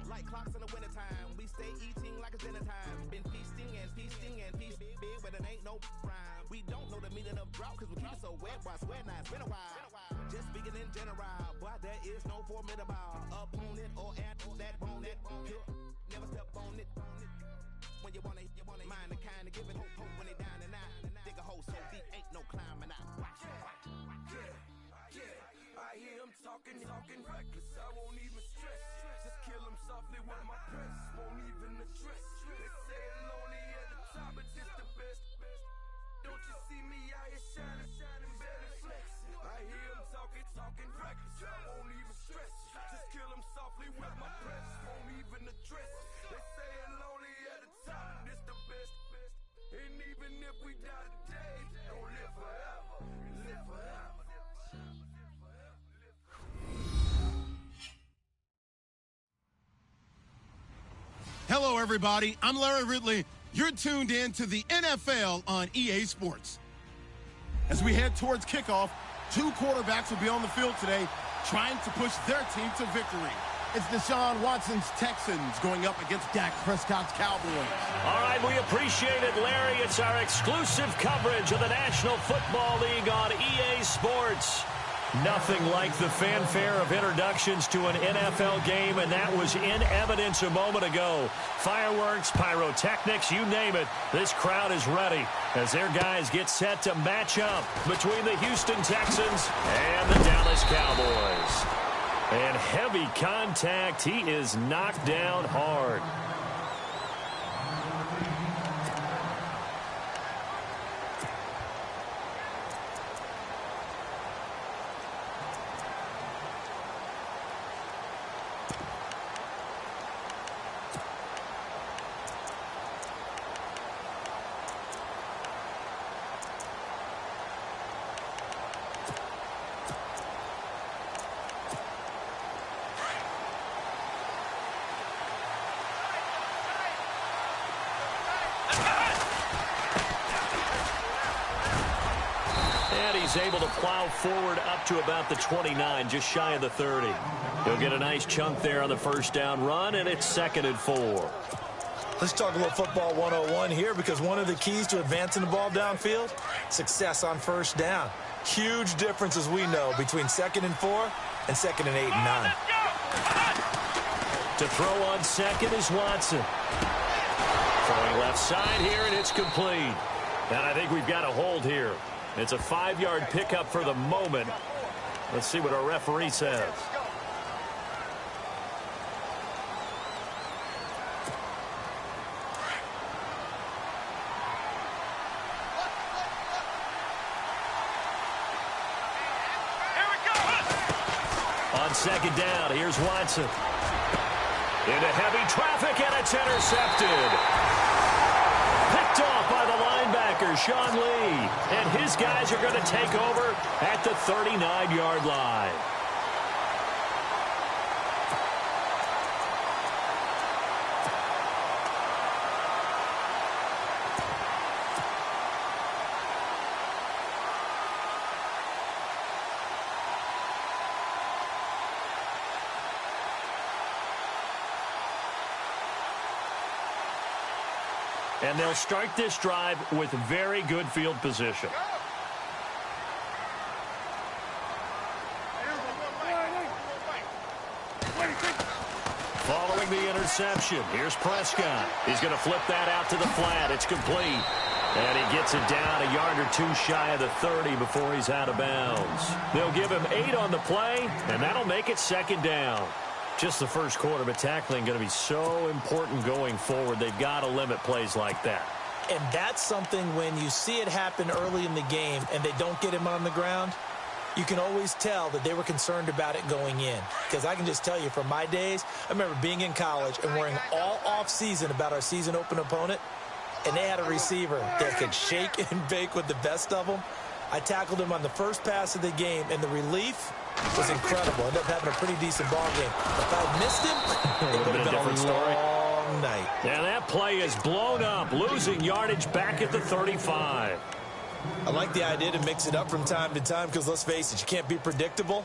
Like clocks in the wintertime, we stay eating like it's dinner time. Been feasting and feasting and feasting big, but it ain't no rhyme. We don't know the meaning of drought, cause we keep it so wet, boy, I swear now it's been a while. Just speaking in general, boy, there is no formidable opponent or at that bone it. Never step on it. When you wanna mind the kind of giving hope when they down and out. Dig a hole so deep, ain't no climbing out. I hear him talking reckless. I won't even stress. Just kill him softly with my press. Won't even address. They say it lonely at the top, but it's the best. Don't you see me out here shining, barely flex. I hear him talking reckless. I won't even stress. Just kill him softly with my press. Won't even address. They say it lonely at the top, but it's the best. And even if we die today, don't live forever. Live forever. Hello, everybody. I'm Larry Ridley. You're tuned in to the NFL on EA Sports. As we head towards kickoff, two quarterbacks will be on the field today trying to push their team to victory. It's Deshaun Watson's Texans going up against Dak Prescott's Cowboys. All right, we appreciate it, Larry. It's our exclusive coverage of the National Football League on EA Sports. Nothing like the fanfare of introductions to an NFL game, and that was in evidence a moment ago. Fireworks, pyrotechnics, you name it. This crowd is ready as their guys get set to match up between the Houston Texans and the Dallas Cowboys. And heavy contact. He is knocked down hard. He's able to plow forward up to about the 29, just shy of the 30. He'll get a nice chunk there on the first down run, and it's 2nd and 4. Let's talk a little football 101 here, because one of the keys to advancing the ball downfield, success on first down. Huge difference, as we know, between 2nd and 4 and 2nd and 8 and 9. To throw on second is Watson. Throwing left side here, and it's complete. And I think we've got a hold here. It's a 5-yard pickup for the moment. Let's see what our referee says. On second down, here's Watson. Into heavy traffic, and it's intercepted. Picked off by the linebacker, Sean Lee. And his guys are going to take over at the 39-yard line. And they'll start this drive with very good field position. Following the interception, here's Prescott. He's going to flip that out to the flat. It's complete. And he gets it down a yard or two shy of the 30 before he's out of bounds. They'll give him 8 on the play, and that'll make it 2nd down. Just the first quarter, but tackling going to be so important going forward. They've got to limit plays like that. And that's something when you see it happen early in the game and they don't get him on the ground, you can always tell that they were concerned about it going in. Because I can just tell you from my days, I remember being in college and worrying all off-season about our season open opponent, and they had a receiver that could shake and bake with the best of them. I tackled him on the first pass of the game, and the relief was incredible. Ended up having a pretty decent ball game. If I missed him, it would have been a different story. Long night. Yeah, that play is blown up, losing yardage back at the 35. I like the idea to mix it up from time to time because, let's face it, you can't be predictable.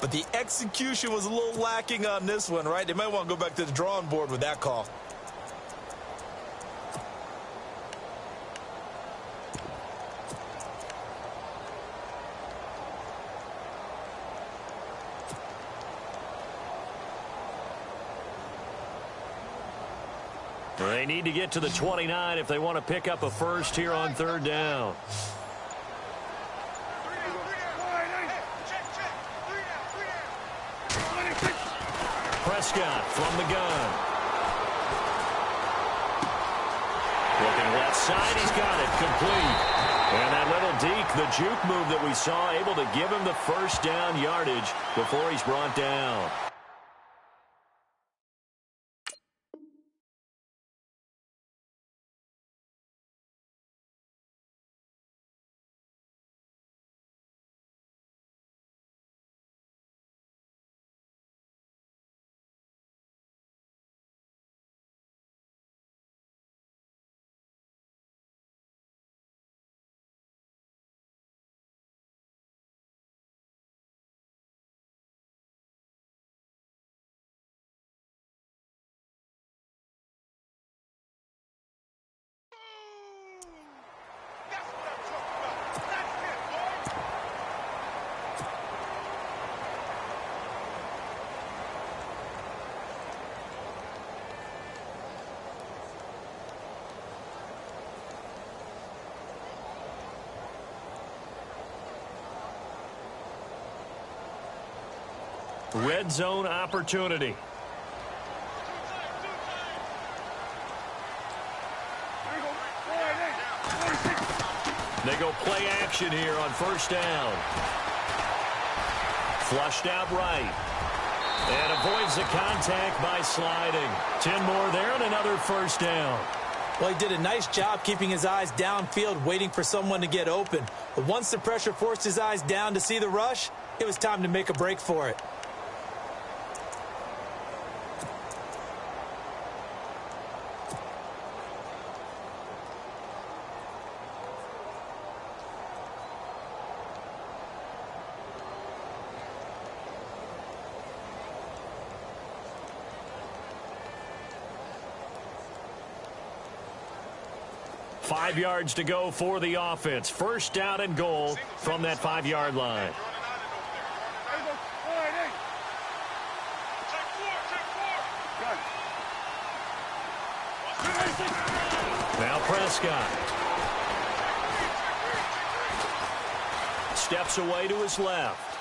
But the execution was a little lacking on this one, right? They might want to go back to the drawing board with that call. They need to get to the 29 if they want to pick up a first here on third down. Prescott from the gun. Looking left side, he's got it complete. And that little deke, the juke move that we saw, able to give him the first down yardage before he's brought down. Red zone opportunity. They go play action here on first down. Flushed out right. And avoids the contact by sliding. 10 more there and another first down. Well, he did a nice job keeping his eyes downfield, waiting for someone to get open. But once the pressure forced his eyes down to see the rush, it was time to make a break for it. Five yards to go for the offense. First down and goal from that 5-yard line. Now Prescott. Steps away to his left.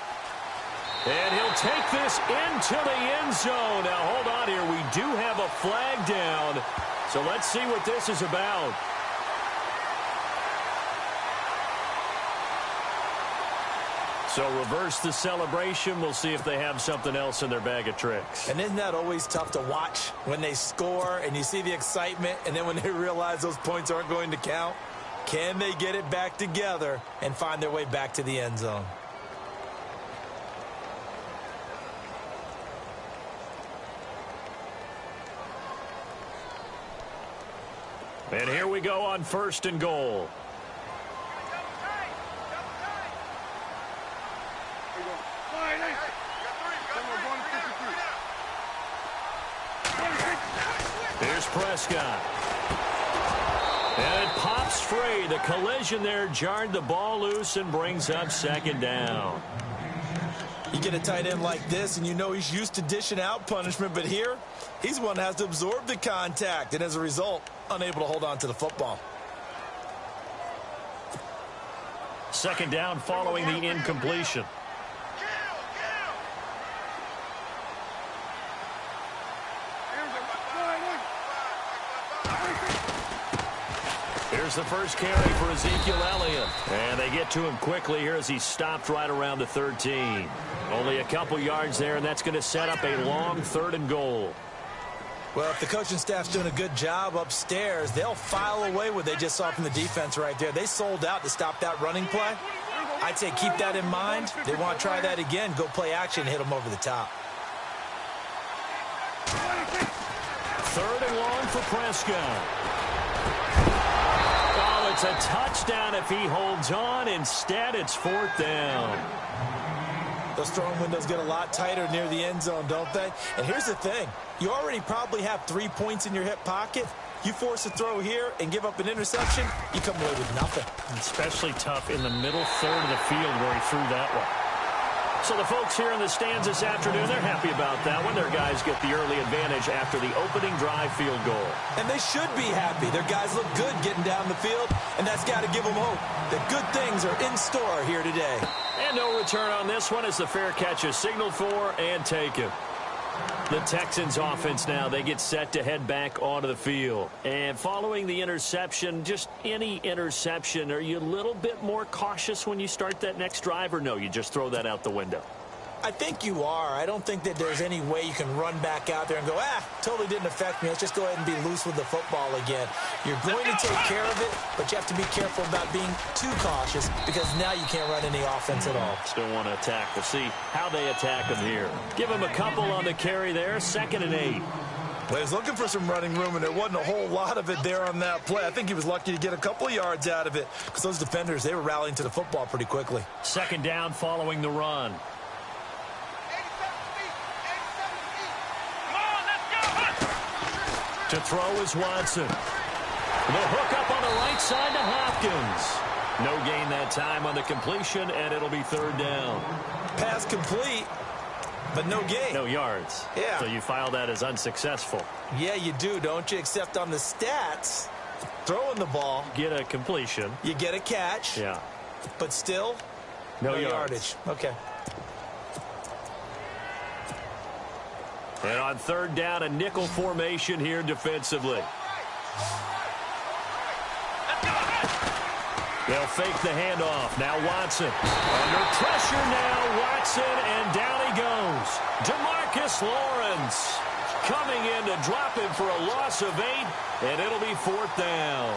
And he'll take this into the end zone. Now hold on here. We do have a flag down. So let's see what this is about. So reverse the celebration. We'll see if they have something else in their bag of tricks. And isn't that always tough to watch when they score and you see the excitement, and then when they realize those points aren't going to count? Can they get it back together and find their way back to the end zone? And here we go on first and goal. Here's Prescott. And it pops free. The collision there jarred the ball loose and brings up second down. You get a tight end like this, and you know he's used to dishing out punishment, but here, he's one that has to absorb the contact, and as a result, unable to hold on to the football. Second down following the incompletion. Here's the first carry for Ezekiel Elliott. And they get to him quickly here as he stopped right around the 13. Only a couple yards there, and that's going to set up a long third and goal. Well, if the coaching staff's doing a good job upstairs, they'll file away what they just saw from the defense right there. They sold out to stop that running play. I'd say keep that in mind. They want to try that again, go play action, hit them over the top. Third and long for Prescott. Oh, it's a touchdown if he holds on. Instead, it's fourth down. Those throwing windows get a lot tighter near the end zone, don't they? And here's the thing. You already probably have 3 points in your hip pocket. You force a throw here and give up an interception, you come away with nothing. Especially tough in the middle third of the field where he threw that one. So the folks here in the stands this afternoon, they're happy about that one. Their guys get the early advantage after the opening drive field goal. And they should be happy. Their guys look good getting down the field, and that's got to give them hope that good things are in store here today. And no return on this one as the fair catch is signaled for and taken. The Texans offense now, they get set to head back onto the field. And following the interception, just any interception, are you a little bit more cautious when you start that next drive, or no, you just throw that out the window? I think you are. I don't think that there's any way you can run back out there and go, totally didn't affect me. Let's just go ahead and be loose with the football again. You're going to take care of it, but you have to be careful about being too cautious because now you can't run any offense at all. Still want to attack. We'll see how they attack them here. Give them a couple on the carry there, 2nd and 8. Well, he was looking for some running room, and there wasn't a whole lot of it there on that play. I think he was lucky to get a couple of yards out of it because those defenders, they were rallying to the football pretty quickly. 2nd down following the run. To throw is Watson. The hook up on the right side to Hopkins. No gain that time on the completion, and it'll be 3rd down. Pass complete, but no gain. No yards. Yeah. So you file that as unsuccessful. Yeah, you do, don't you? Except on the stats, throwing the ball. Get a completion. You get a catch. Yeah. But still, no yardage. Okay. And on 3rd down, a nickel formation here defensively. They'll fake the handoff. Now Watson. Under pressure now, Watson, and down he goes. DeMarcus Lawrence coming in to drop him for a loss of 8, and it'll be 4th down.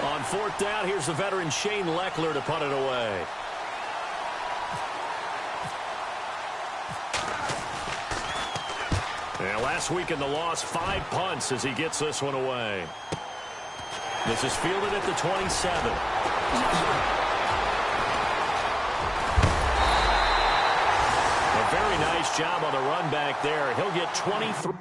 On 4th down, here's the veteran Shane Leckler to punt it away. And last week in the loss, 5 punts as he gets this one away. This is fielded at the 27. A very nice job on the run back there. He'll get 23.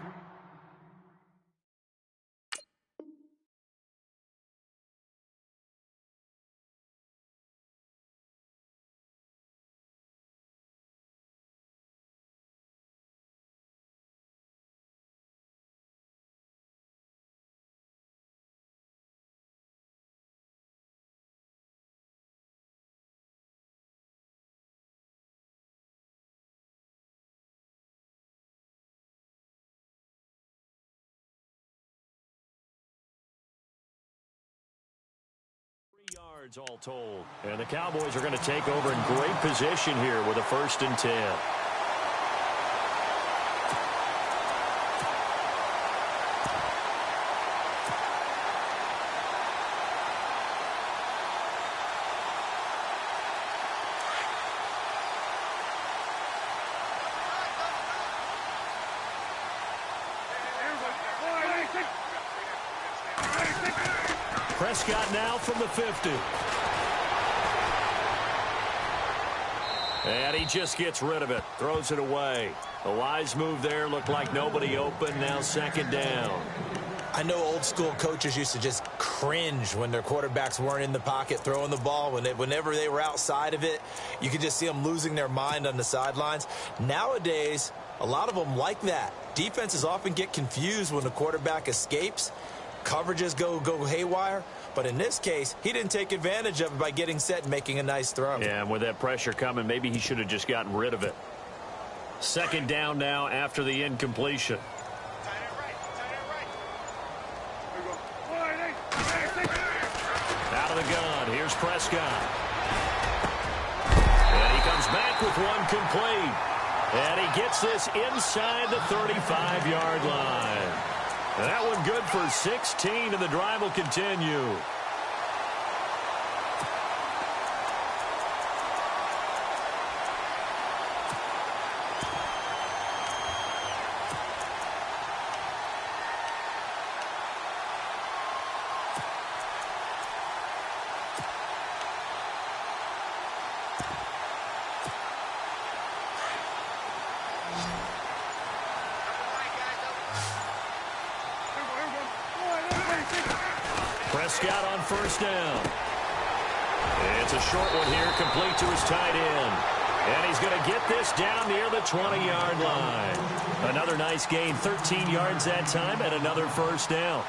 Yards all told. And the Cowboys are going to take over in great position here with a 1st and 10. Prescott now from the 50. And he just gets rid of it. Throws it away. A wise move there. Looked like nobody open. Now 2nd down. I know old school coaches used to just cringe when their quarterbacks weren't in the pocket throwing the ball. Whenever they were outside of it, you could just see them losing their mind on the sidelines. Nowadays, a lot of them like that. Defenses often get confused when the quarterback escapes. Coverages go haywire. But in this case, he didn't take advantage of it by getting set and making a nice throw. Yeah, and with that pressure coming, maybe he should have just gotten rid of it. 2nd down now after the incompletion. Out of the gun, here's Prescott. And he comes back with one complete. And he gets this inside the 35-yard line. And that one good for 16, and the drive will continue. Prescott on first down. It's a short one here, complete to his tight end. And he's going to get this down near the 20-yard line. Another nice gain, 13 yards that time, and another first down.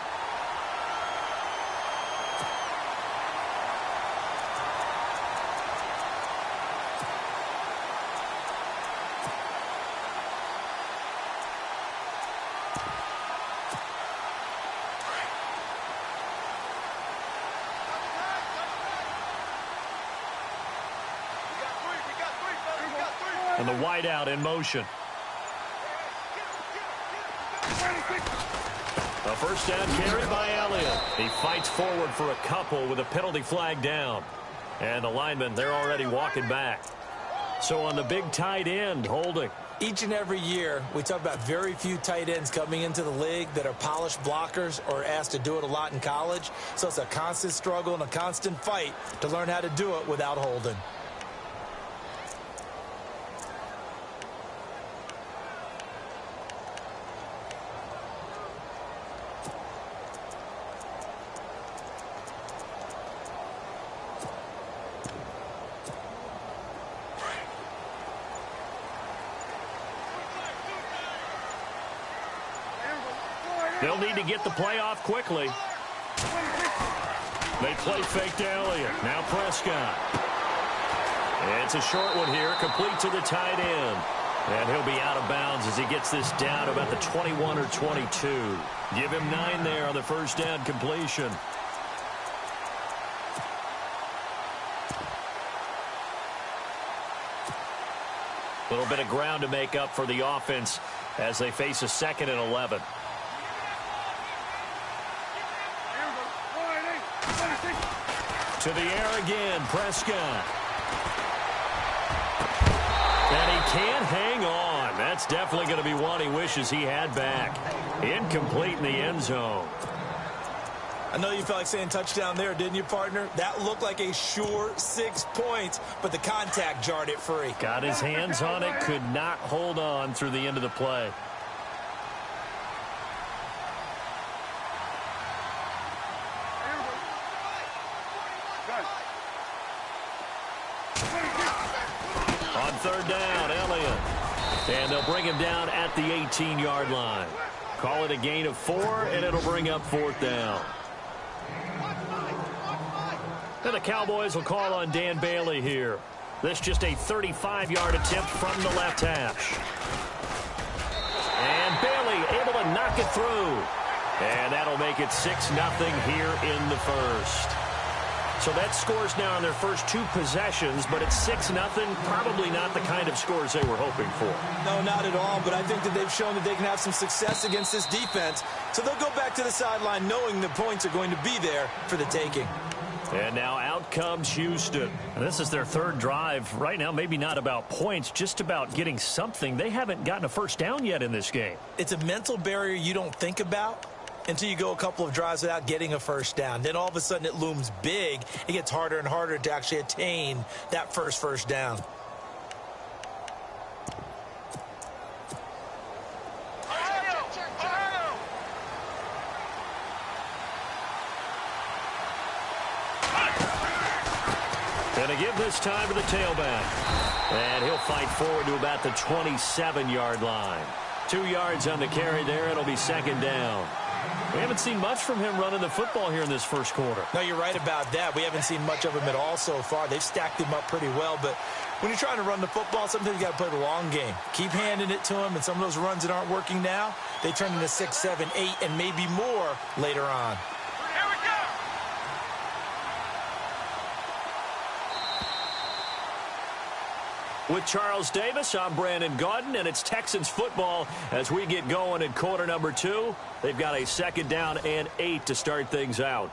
And the wideout in motion. A first down carry by Elliott. He fights forward for a couple with a penalty flag down. And the linemen, they're already walking back. So on the big tight end, holding. Each and every year, we talk about very few tight ends coming into the league that are polished blockers or asked to do it a lot in college. So it's a constant struggle and a constant fight to learn how to do it without holding. They'll need to get the play off quickly. They play fake to Elliott. Now Prescott. It's a short one here, complete to the tight end. And he'll be out of bounds as he gets this down about the 21 or 22. Give him 9 there on the first down completion. A little bit of ground to make up for the offense as they face a 2nd and 11. To the air again, Prescott. And he can't hang on. That's definitely going to be one he wishes he had back. Incomplete in the end zone. I know you felt like saying touchdown there, didn't you, partner? That looked like a sure 6 points, but the contact jarred it free. Got his hands on it, could not hold on through the end of the play. On third down, Elliott. And they'll bring him down at the 18-yard line. Call it a gain of 4, and it'll bring up 4th down. And the Cowboys will call on Dan Bailey here. This just a 35-yard attempt from the left hash. And Bailey able to knock it through. And that'll make it 6-0 here in the first. So that scores now on their first 2 possessions, but it's 6-0. Probably not the kind of scores they were hoping for. No, not at all, but I think that they've shown that they can have some success against this defense. So they'll go back to the sideline knowing the points are going to be there for the taking. And now out comes Houston. And this is their 3rd drive. Right now, maybe not about points, just about getting something. They haven't gotten a first down yet in this game. It's a mental barrier you don't think about until you go a couple of drives without getting a first down. Then all of a sudden it looms big. It gets harder and harder to actually attain that first down. Going to give this time to the tailback. And he'll fight forward to about the 27-yard line. 2 yards on the carry there. It'll be 2nd down. We haven't seen much from him running the football here in this first quarter. No, you're right about that. We haven't seen much of him at all so far. They've stacked him up pretty well, but when you're trying to run the football, sometimes you got to play the long game. Keep handing it to him, and some of those runs that aren't working now, they turn into 6, 7, 8, and maybe more later on. Here we go! With Charles Davis, I'm Brandon Gaudin, and it's Texans football as we get going in quarter number 2. They've got a 2nd down and 8 to start things out.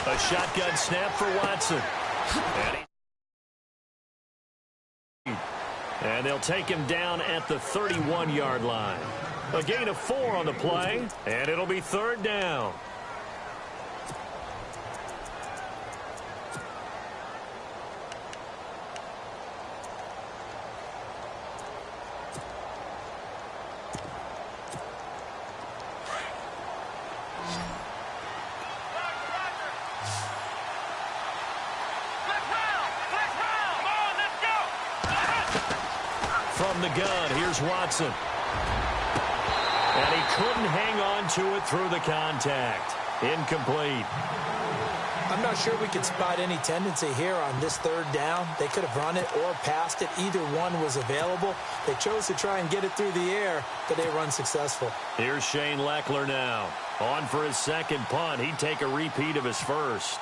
A shotgun snap for Watson. And And they'll take him down at the 31-yard line. A gain of 4 on the play, and it'll be 3rd down. From the gun, here's Watson. And he couldn't hang on to it through the contact. Incomplete. I'm not sure we could spot any tendency here on this 3rd down. They could have run it or passed it. Either one was available. They chose to try and get it through the air, but they were unsuccessful. Here's Shane Leckler now. On for his 2nd punt. He'd take a repeat of his 1st.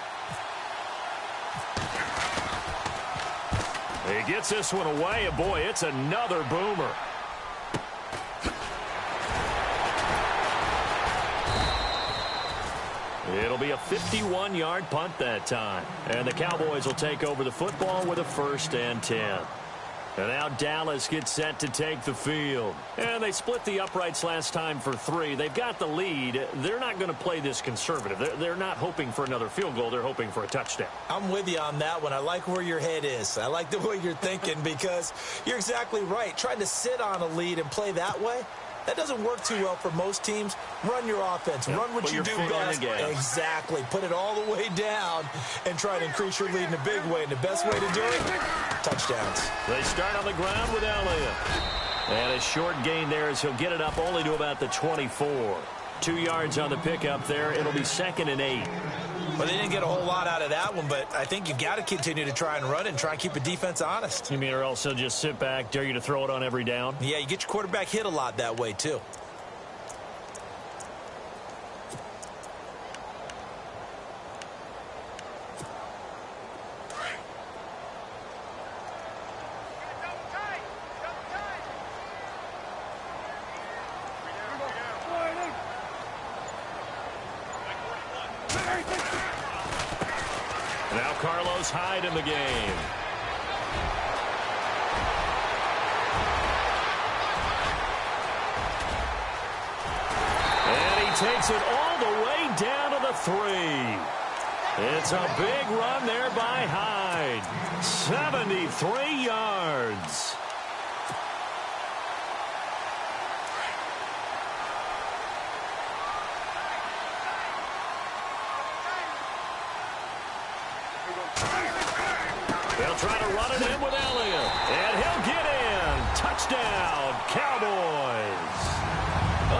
He gets this one away, and boy, it's another boomer. It'll be a 51-yard punt that time. And the Cowboys will take over the football with a 1st and 10. And now Dallas gets set to take the field. And they split the uprights last time for 3. They've got the lead. They're not going to play this conservative. They're not hoping for another field goal. They're hoping for a touchdown. I'm with you on that one. I like where your head is. I like the way you're thinking because you're exactly right. Trying to sit on a lead and play that way, that doesn't work too well for most teams. Run your offense. Run what you do best. Exactly. Put it all the way down and try to increase your lead in a big way. And the best way to do it, touchdowns. They start on the ground with Elliott. And a short gain there as he'll get it up only to about the 24. 2 yards on the pickup there. It'll be 2nd and 8. Well, they didn't get a whole lot out of that one, but I think you've got to continue to try and run and try and keep the defense honest. You mean or also just sit back, dare you to throw it on every down? Yeah, you get your quarterback hit a lot that way, too. Now Carlos Hyde in the game. And he takes it all the way down to the 3. It's a big run there by Hyde. 73 yards. They'll try to run it in with Elliott. And he'll get in. Touchdown, Cowboys.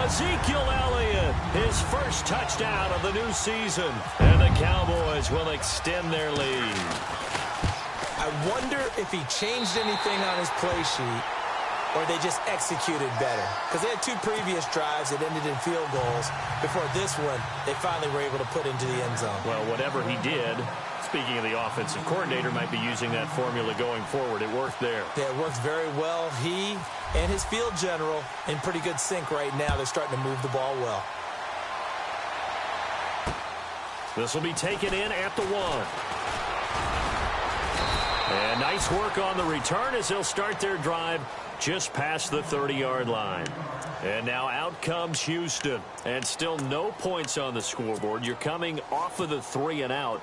Ezekiel Elliott, his 1st touchdown of the new season. And the Cowboys will extend their lead. I wonder if he changed anything on his play sheet or they just executed better. Because they had 2 previous drives that ended in field goals. Before this one, they finally were able to put into the end zone. Well, whatever he did, speaking of the offensive coordinator, might be using that formula going forward. It worked there. Yeah, it worked very well. He and his field general in pretty good sync right now. They're starting to move the ball well. This will be taken in at the 1. And nice work on the return as they'll start their drive just past the 30-yard line. And now out comes Houston. And still no points on the scoreboard. You're coming off of the 3 and out.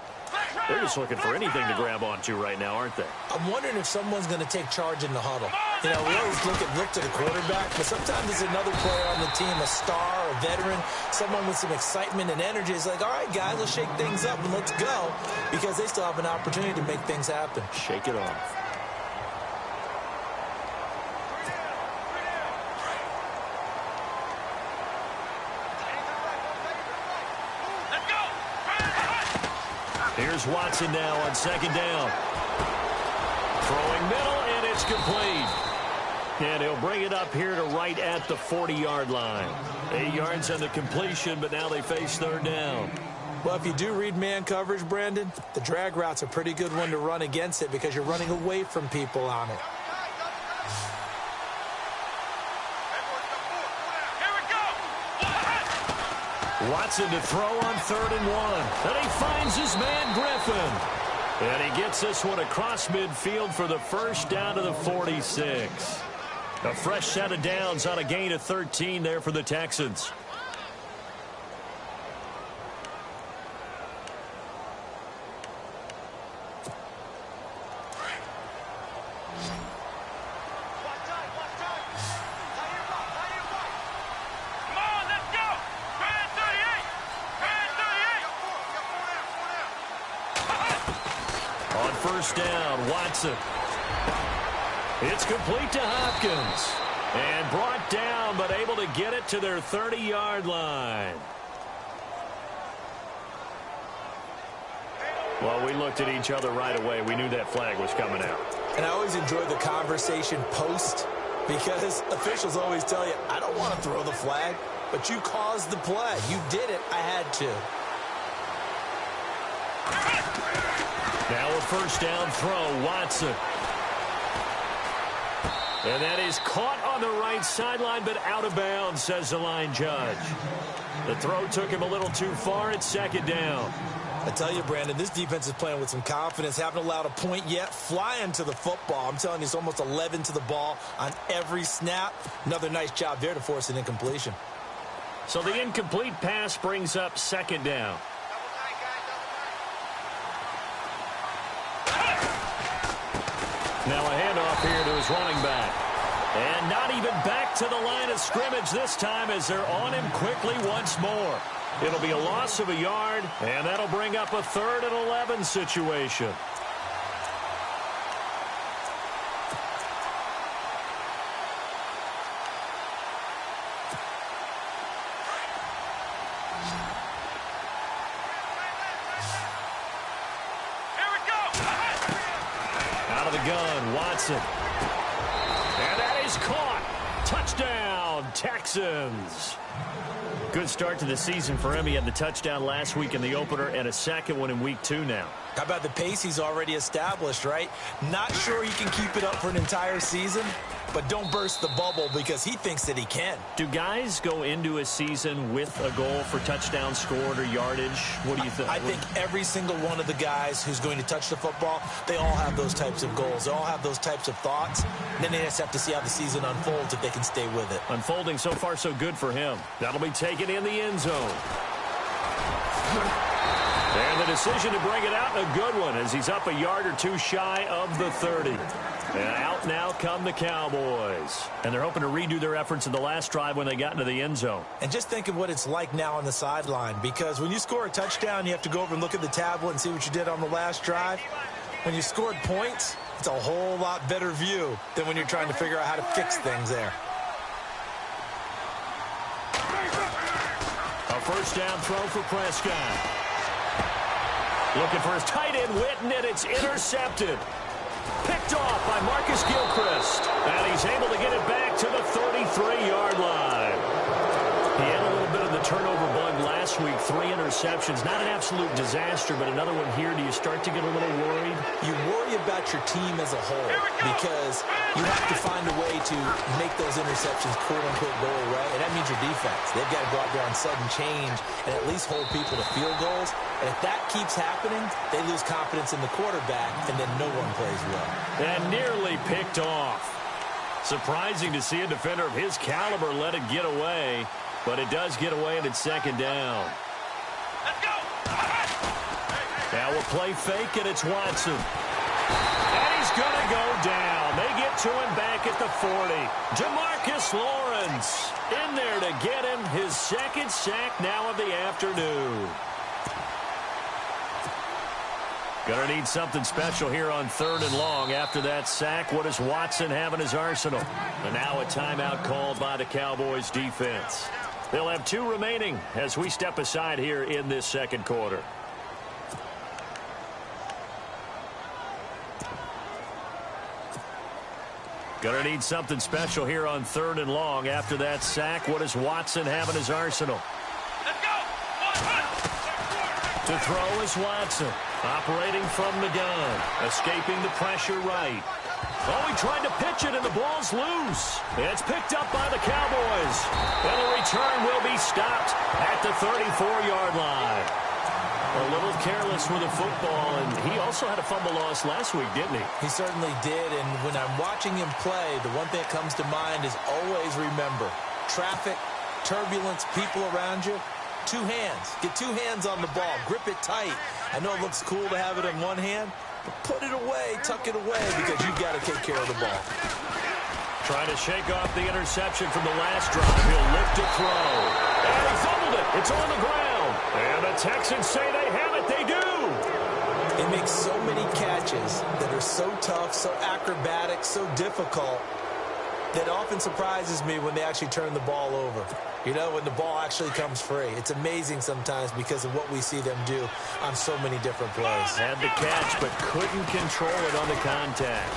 They're just looking for anything to grab onto right now, aren't they? I'm wondering if someone's going to take charge in the huddle. You know, we always look to the quarterback, but sometimes it's another player on the team, a star, a veteran, someone with some excitement and energy. It's like, all right, guys, let's shake things up and let's go, because they still have an opportunity to make things happen. Shake it off. Here's Watson now on 2nd down. Throwing middle, and it's complete. And he'll bring it up here to right at the 40-yard line. 8 yards on the completion, but now they face 3rd down. Well, if you do read man coverage, Brandon, the drag route's a pretty good one to run against it because you're running away from people on it. Watson to throw on 3rd and 1. And he finds his man Griffin. And he gets this one across midfield for the first down to the 46. A fresh set of downs on a gain of 13 there for the Texans. First down, Watson. It's complete to Hopkins. And brought down, but able to get it to their 30-yard line. Well, we looked at each other right away. We knew that flag was coming out. And I always enjoy the conversation post, because officials always tell you, I don't want to throw the flag, but you caused the play. You did it. I had to. Now a first down throw, Watson. And that is caught on the right sideline, but out of bounds, says the line judge. The throw took him a little too far. It's second down. I tell you, Brandon, this defense is playing with some confidence. Haven't allowed a point yet. Flying to the football. I'm telling you, it's almost 11 to the ball on every snap. Another nice job there to force an incompletion. So the incomplete pass brings up second down. Now a handoff here to his running back. And not even back to the line of scrimmage this time as they're on him quickly once more. It'll be a loss of a yard, and that'll bring up a 3rd and 11 situation. Watson. And that is caught. Touchdown, Texans. Good start to the season for him. He had the touchdown last week in the opener and a second one in week 2 now. How about the pace he's already established, right? Not sure he can keep it up for an entire season, but don't burst the bubble because he thinks that he can. Do guys go into a season with a goal for touchdown scored or yardage? What do you think? I think every single one of the guys who's going to touch the football, they all have those types of goals. They all have those types of thoughts. And then they just have to see how the season unfolds if they can stay with it. Unfolding so far so good for him. That'll be taken in the end zone. And the decision to bring it out, a good one, as he's up a yard or two shy of the 30. And out now come the Cowboys. And they're hoping to redo their efforts in the last drive when they got into the end zone. And just think of what it's like now on the sideline, because when you score a touchdown, you have to go over and look at the tablet and see what you did on the last drive. When you scored points, it's a whole lot better view than when you're trying to figure out how to fix things there. A first down throw for Prescott. Looking for his tight end, Witten, and it's intercepted. Picked off by Marcus Gilchrist. And he's able to get it back to the 33-yard line. He had a little bit of the turnover bug last week. 3 interceptions. Not an absolute disaster, but another one here. Do you start to get a little worried? You worry about your team as a whole because you have to find a way to make those interceptions quote-unquote go away, and that means your defense. They've got to go out there on sudden change and at least hold people to field goals. And if that keeps happening, they lose confidence in the quarterback, and then no one plays well. And nearly picked off. Surprising to see a defender of his caliber let it get away, but it does get away, and it's second down. Let's go! Now we'll play fake, and it's Watson. And he's going to go down. They get to him back at the 40. DeMarcus Lawrence in there to get him his second sack now of the afternoon. Going to need something special here on 3rd and long. After that sack, what does Watson have in his arsenal? And now a timeout called by the Cowboys defense. They'll have 2 remaining as we step aside here in this second quarter. Going to need something special here on 3rd and long. After that sack, what does Watson have in his arsenal? Let's go! To throw is Watson. Operating from the gun. Escaping the pressure right. Oh, he tried to pitch it, and the ball's loose. It's picked up by the Cowboys. And the return will be stopped at the 34-yard line. A little careless with the football, and he also had a fumble loss last week, didn't he? He certainly did, and when I'm watching him play, the one thing that comes to mind is always remember, traffic, turbulence, people around you, two hands. Get two hands on the ball. Grip it tight. I know it looks cool to have it in one hand, but put it away, tuck it away, because you've got to take care of the ball. Trying to shake off the interception from the last drive. He'll lift to throw. And he fumbled it. It's on the ground. And the Texans say they have it. They do. It makes so many catches that are so tough, so acrobatic, so difficult, that often surprises me when they actually turn the ball over. You know, when the ball actually comes free. It's amazing sometimes because of what we see them do on so many different plays. Had the catch, but couldn't control it on the contact.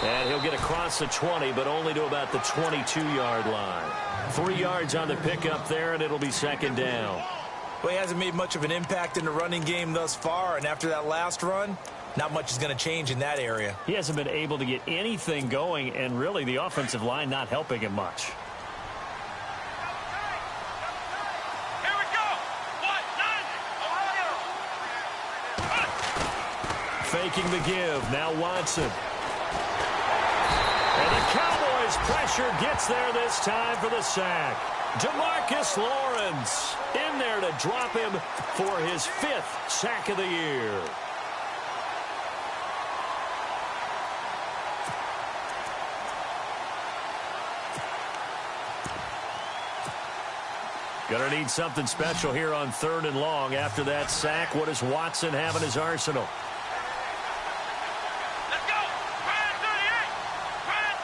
And he'll get across the 20, but only to about the 22-yard line. 3 yards on the pickup there, and it'll be second down. Well, he hasn't made much of an impact in the running game thus far, and after that last run, not much is going to change in that area. He hasn't been able to get anything going, and really the offensive line not helping him much. Here we go. Ohio. Faking the give. Now Watson. And the Cowboys pressure gets there this time for the sack. DeMarcus Lawrence in there to drop him for his 5th sack of the year. Gonna need something special here on 3rd and long. After that sack, what does Watson have in his arsenal? Let's go. Ryan 38. Ryan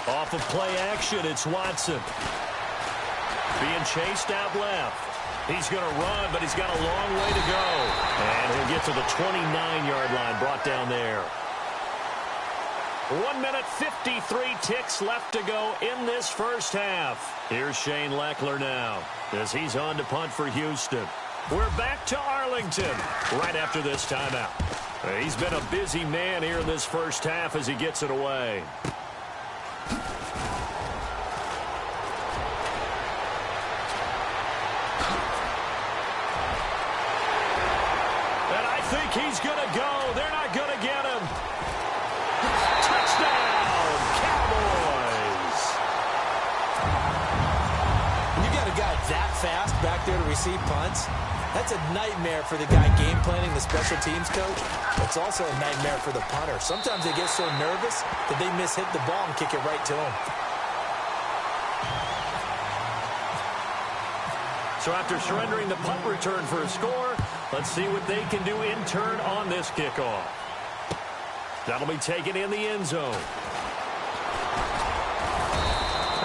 38. Off of play action, it's Watson. Being chased out left. He's going to run, but he's got a long way to go. And he'll get to the 29-yard line, brought down there. 1 minute, 53 ticks left to go in this first half. Here's Shane Leckler now as he's on to punt for Houston. We're back to Arlington right after this timeout. He's been a busy man here in this first half as he gets it away. And I think he's going to go. They're not going to get him. Touchdown, Cowboys. When you got a guy that fast back there to receive punts, that's a nightmare for the guy game planning, the special teams coach. It's also a nightmare for the punter. Sometimes they get so nervous that they hit the ball and kick it right to him. So after surrendering the punt return for a score, let's see what they can do in turn on this kickoff. That'll be taken in the end zone.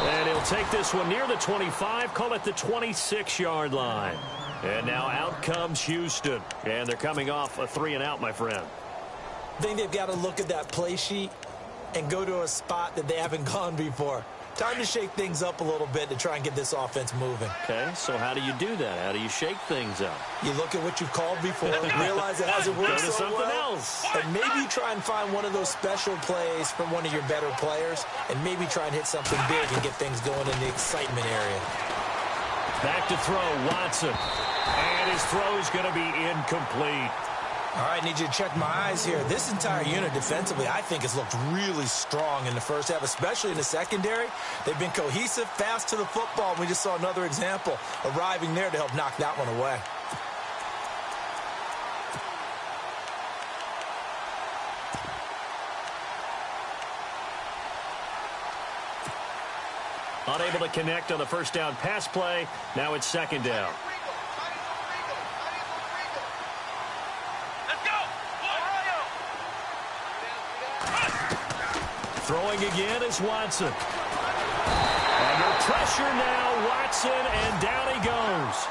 And he'll take this one near the 25, call it the 26-yard line. And now out comes Houston. And they're coming off a 3-and-out, my friend. I think they've got to look at that play sheet and go to a spot that they haven't gone before. Time to shake things up a little bit to try and get this offense moving. Okay, so how do you do that? How do you shake things up? You look at what you've called before, realize it hasn't worked so something well, else. and maybe try and find one of those special plays from one of your better players, and maybe try and hit something big and get things going in the excitement area. Back to throw, Watson. And his throw is going to be incomplete. All right, need you to check my eyes here. This entire unit defensively, I think, has looked really strong in the first half, especially in the secondary. They've been cohesive, fast to the football. We just saw another example arriving there to help knock that one away. Unable to connect on the first down pass play. Now it's second down. Throwing again is Watson. Under pressure now, Watson, and down he goes.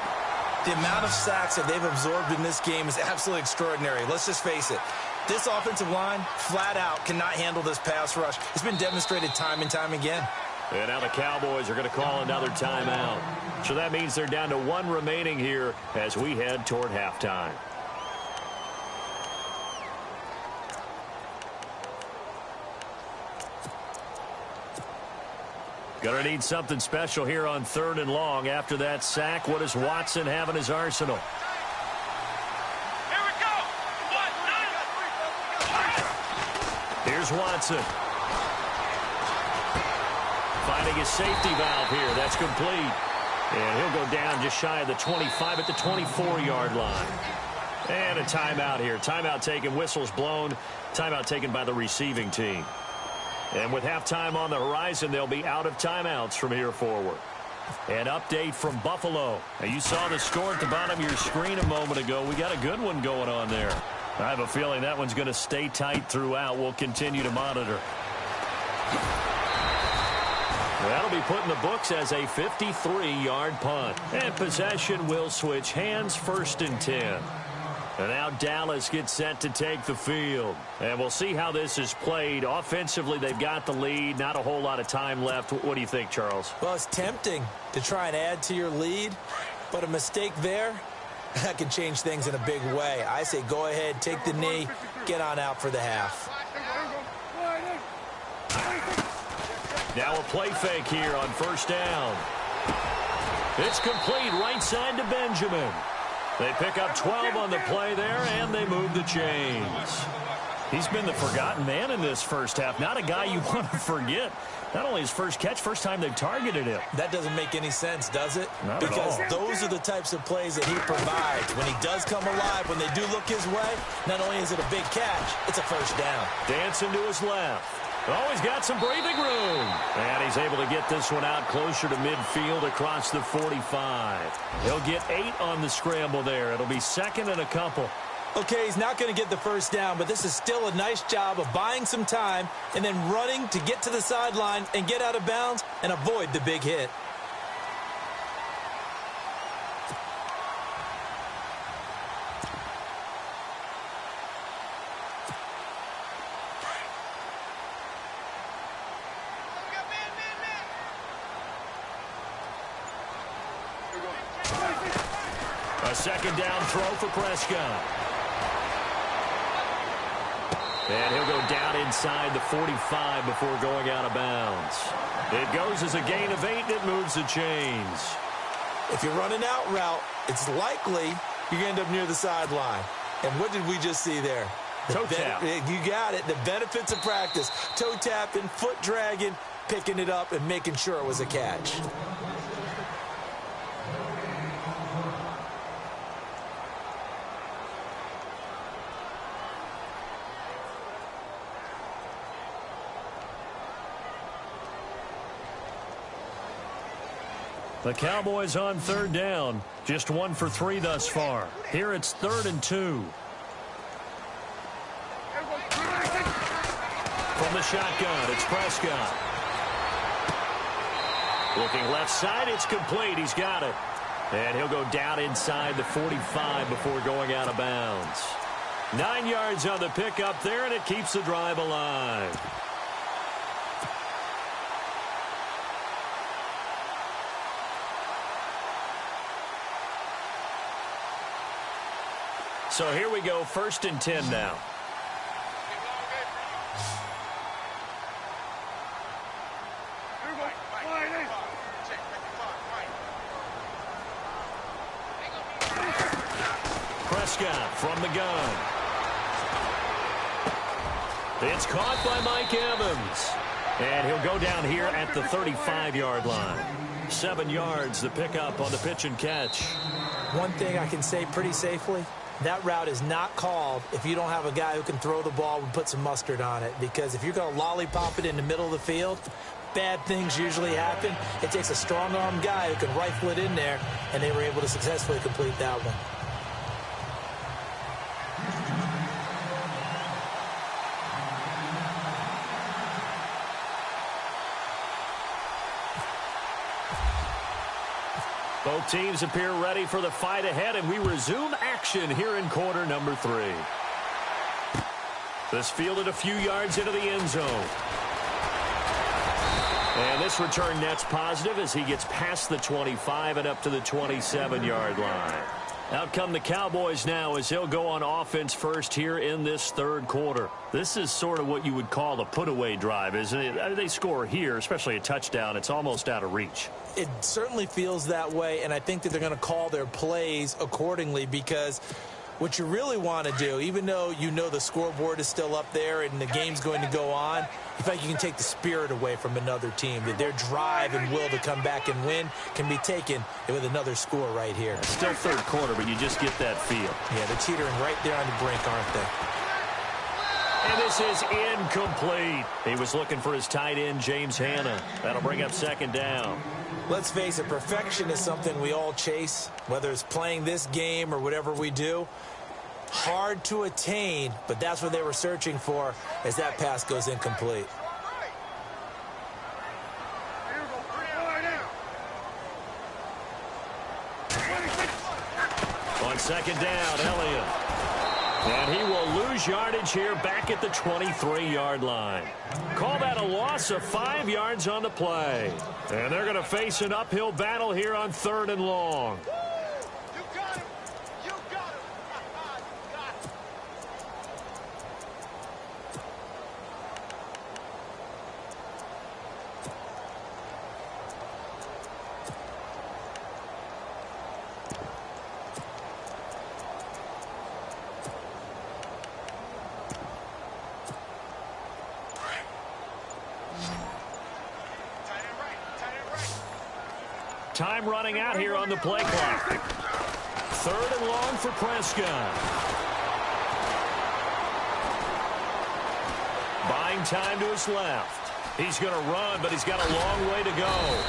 The amount of sacks that they've absorbed in this game is absolutely extraordinary. Let's just face it. This offensive line, flat out, cannot handle this pass rush. It's been demonstrated time and time again. And now the Cowboys are going to call another timeout. So that means they're down to one remaining here as we head toward halftime. Gonna need something special here on 3rd and long. After that sack, what does Watson have in his arsenal? Here we go. 1, 2. Here's Watson. Finding his safety valve here. That's complete. And he'll go down just shy of the 25 at the 24-yard line. And a timeout here. Timeout taken, whistles blown. Timeout taken by the receiving team. And with halftime on the horizon, they'll be out of timeouts from here forward. An update from Buffalo. Now, you saw the score at the bottom of your screen a moment ago. We got a good one going on there. I have a feeling that one's going to stay tight throughout. We'll continue to monitor. That'll be put in the books as a 53-yard punt. And possession will switch hands, 1st and 10. And now Dallas gets set to take the field. And we'll see how this is played. Offensively, they've got the lead. Not a whole lot of time left. What do you think, Charles? Well, it's tempting to try and add to your lead, but a mistake there, that can change things in a big way. I say go ahead, take the knee, get on out for the half. Now a play fake here on 1st down. It's complete right side to Benjamin. They pick up 12 on the play there, and they move the chains. He's been the forgotten man in this first half. Not a guy you want to forget. Not only his first catch, first time they've targeted him. That doesn't make any sense, does it? Not because at all. Those are the types of plays that he provides. When he does come alive, when they do look his way, not only is it a big catch, it's a 1st down. Dancing to his left. Oh, he's got some breathing room. And he's able to get this one out closer to midfield across the 45. He'll get 8 on the scramble there. It'll be 2nd and a couple. Okay, he's not going to get the 1st down, but this is still a nice job of buying some time and then running to get to the sideline and get out of bounds and avoid the big hit. A 2nd down throw for Prescott. And he'll go down inside the 45 before going out of bounds. It goes as a gain of 8, and it moves the chains. If you're running out route, it's likely you're going to end up near the sideline. And what did we just see there? Toe tap. You got it. The benefits of practice. Toe tapping, foot dragging, picking it up, and making sure it was a catch. The Cowboys on 3rd down. Just 1 for 3 thus far. Here it's 3rd and 2. From the shotgun, it's Prescott. Looking left side, it's complete. He's got it. And he'll go down inside the 45 before going out of bounds. 9 yards on the pickup there, and it keeps the drive alive. So here we go, 1st and 10 now. Prescott from the gun. It's caught by Mike Evans. And he'll go down here at the 35-yard line. 7 yards, the pickup on the pitch and catch. One thing I can say pretty safely, that route is not called if you don't have a guy who can throw the ball and put some mustard on it. Because if you're going to lollipop it in the middle of the field, bad things usually happen. It takes a strong-arm guy who can rifle it in there, and they were able to successfully complete that one. Both teams appear ready for the fight ahead, and we resume action here in quarter number 3. This fielded a few yards into the end zone. And this return net's positive as he gets past the 25 and up to the 27-yard line. Out come the Cowboys now as he'll go on offense first here in this third quarter. This is sort of what you would call a put-away drive, isn't it? They score here, especially a touchdown. It's almost out of reach. It certainly feels that way, and I think that they're going to call their plays accordingly because what you really want to do, even though you know the scoreboard is still up there and the game's going to go on, you feel like you can take the spirit away from another team, that their drive and will to come back and win can be taken with another score right here. Still third quarter, but you just get that feel. Yeah, they're teetering right there on the brink, aren't they? And this is incomplete. He was looking for his tight end, James Hanna. That'll bring up second down. Let's face it, perfection is something we all chase, whether it's playing this game or whatever we do. Hard to attain, but that's what they were searching for as that pass goes incomplete. On second down, Elliott. And he will lose yardage here back at the 23-yard line. Call that a loss of 5 yards on the play. And they're going to face an uphill battle here on 3rd and long. Time running out here on the play clock. 3rd and long for Prescott. Buying time to his left. He's going to run, but he's got a long way to go.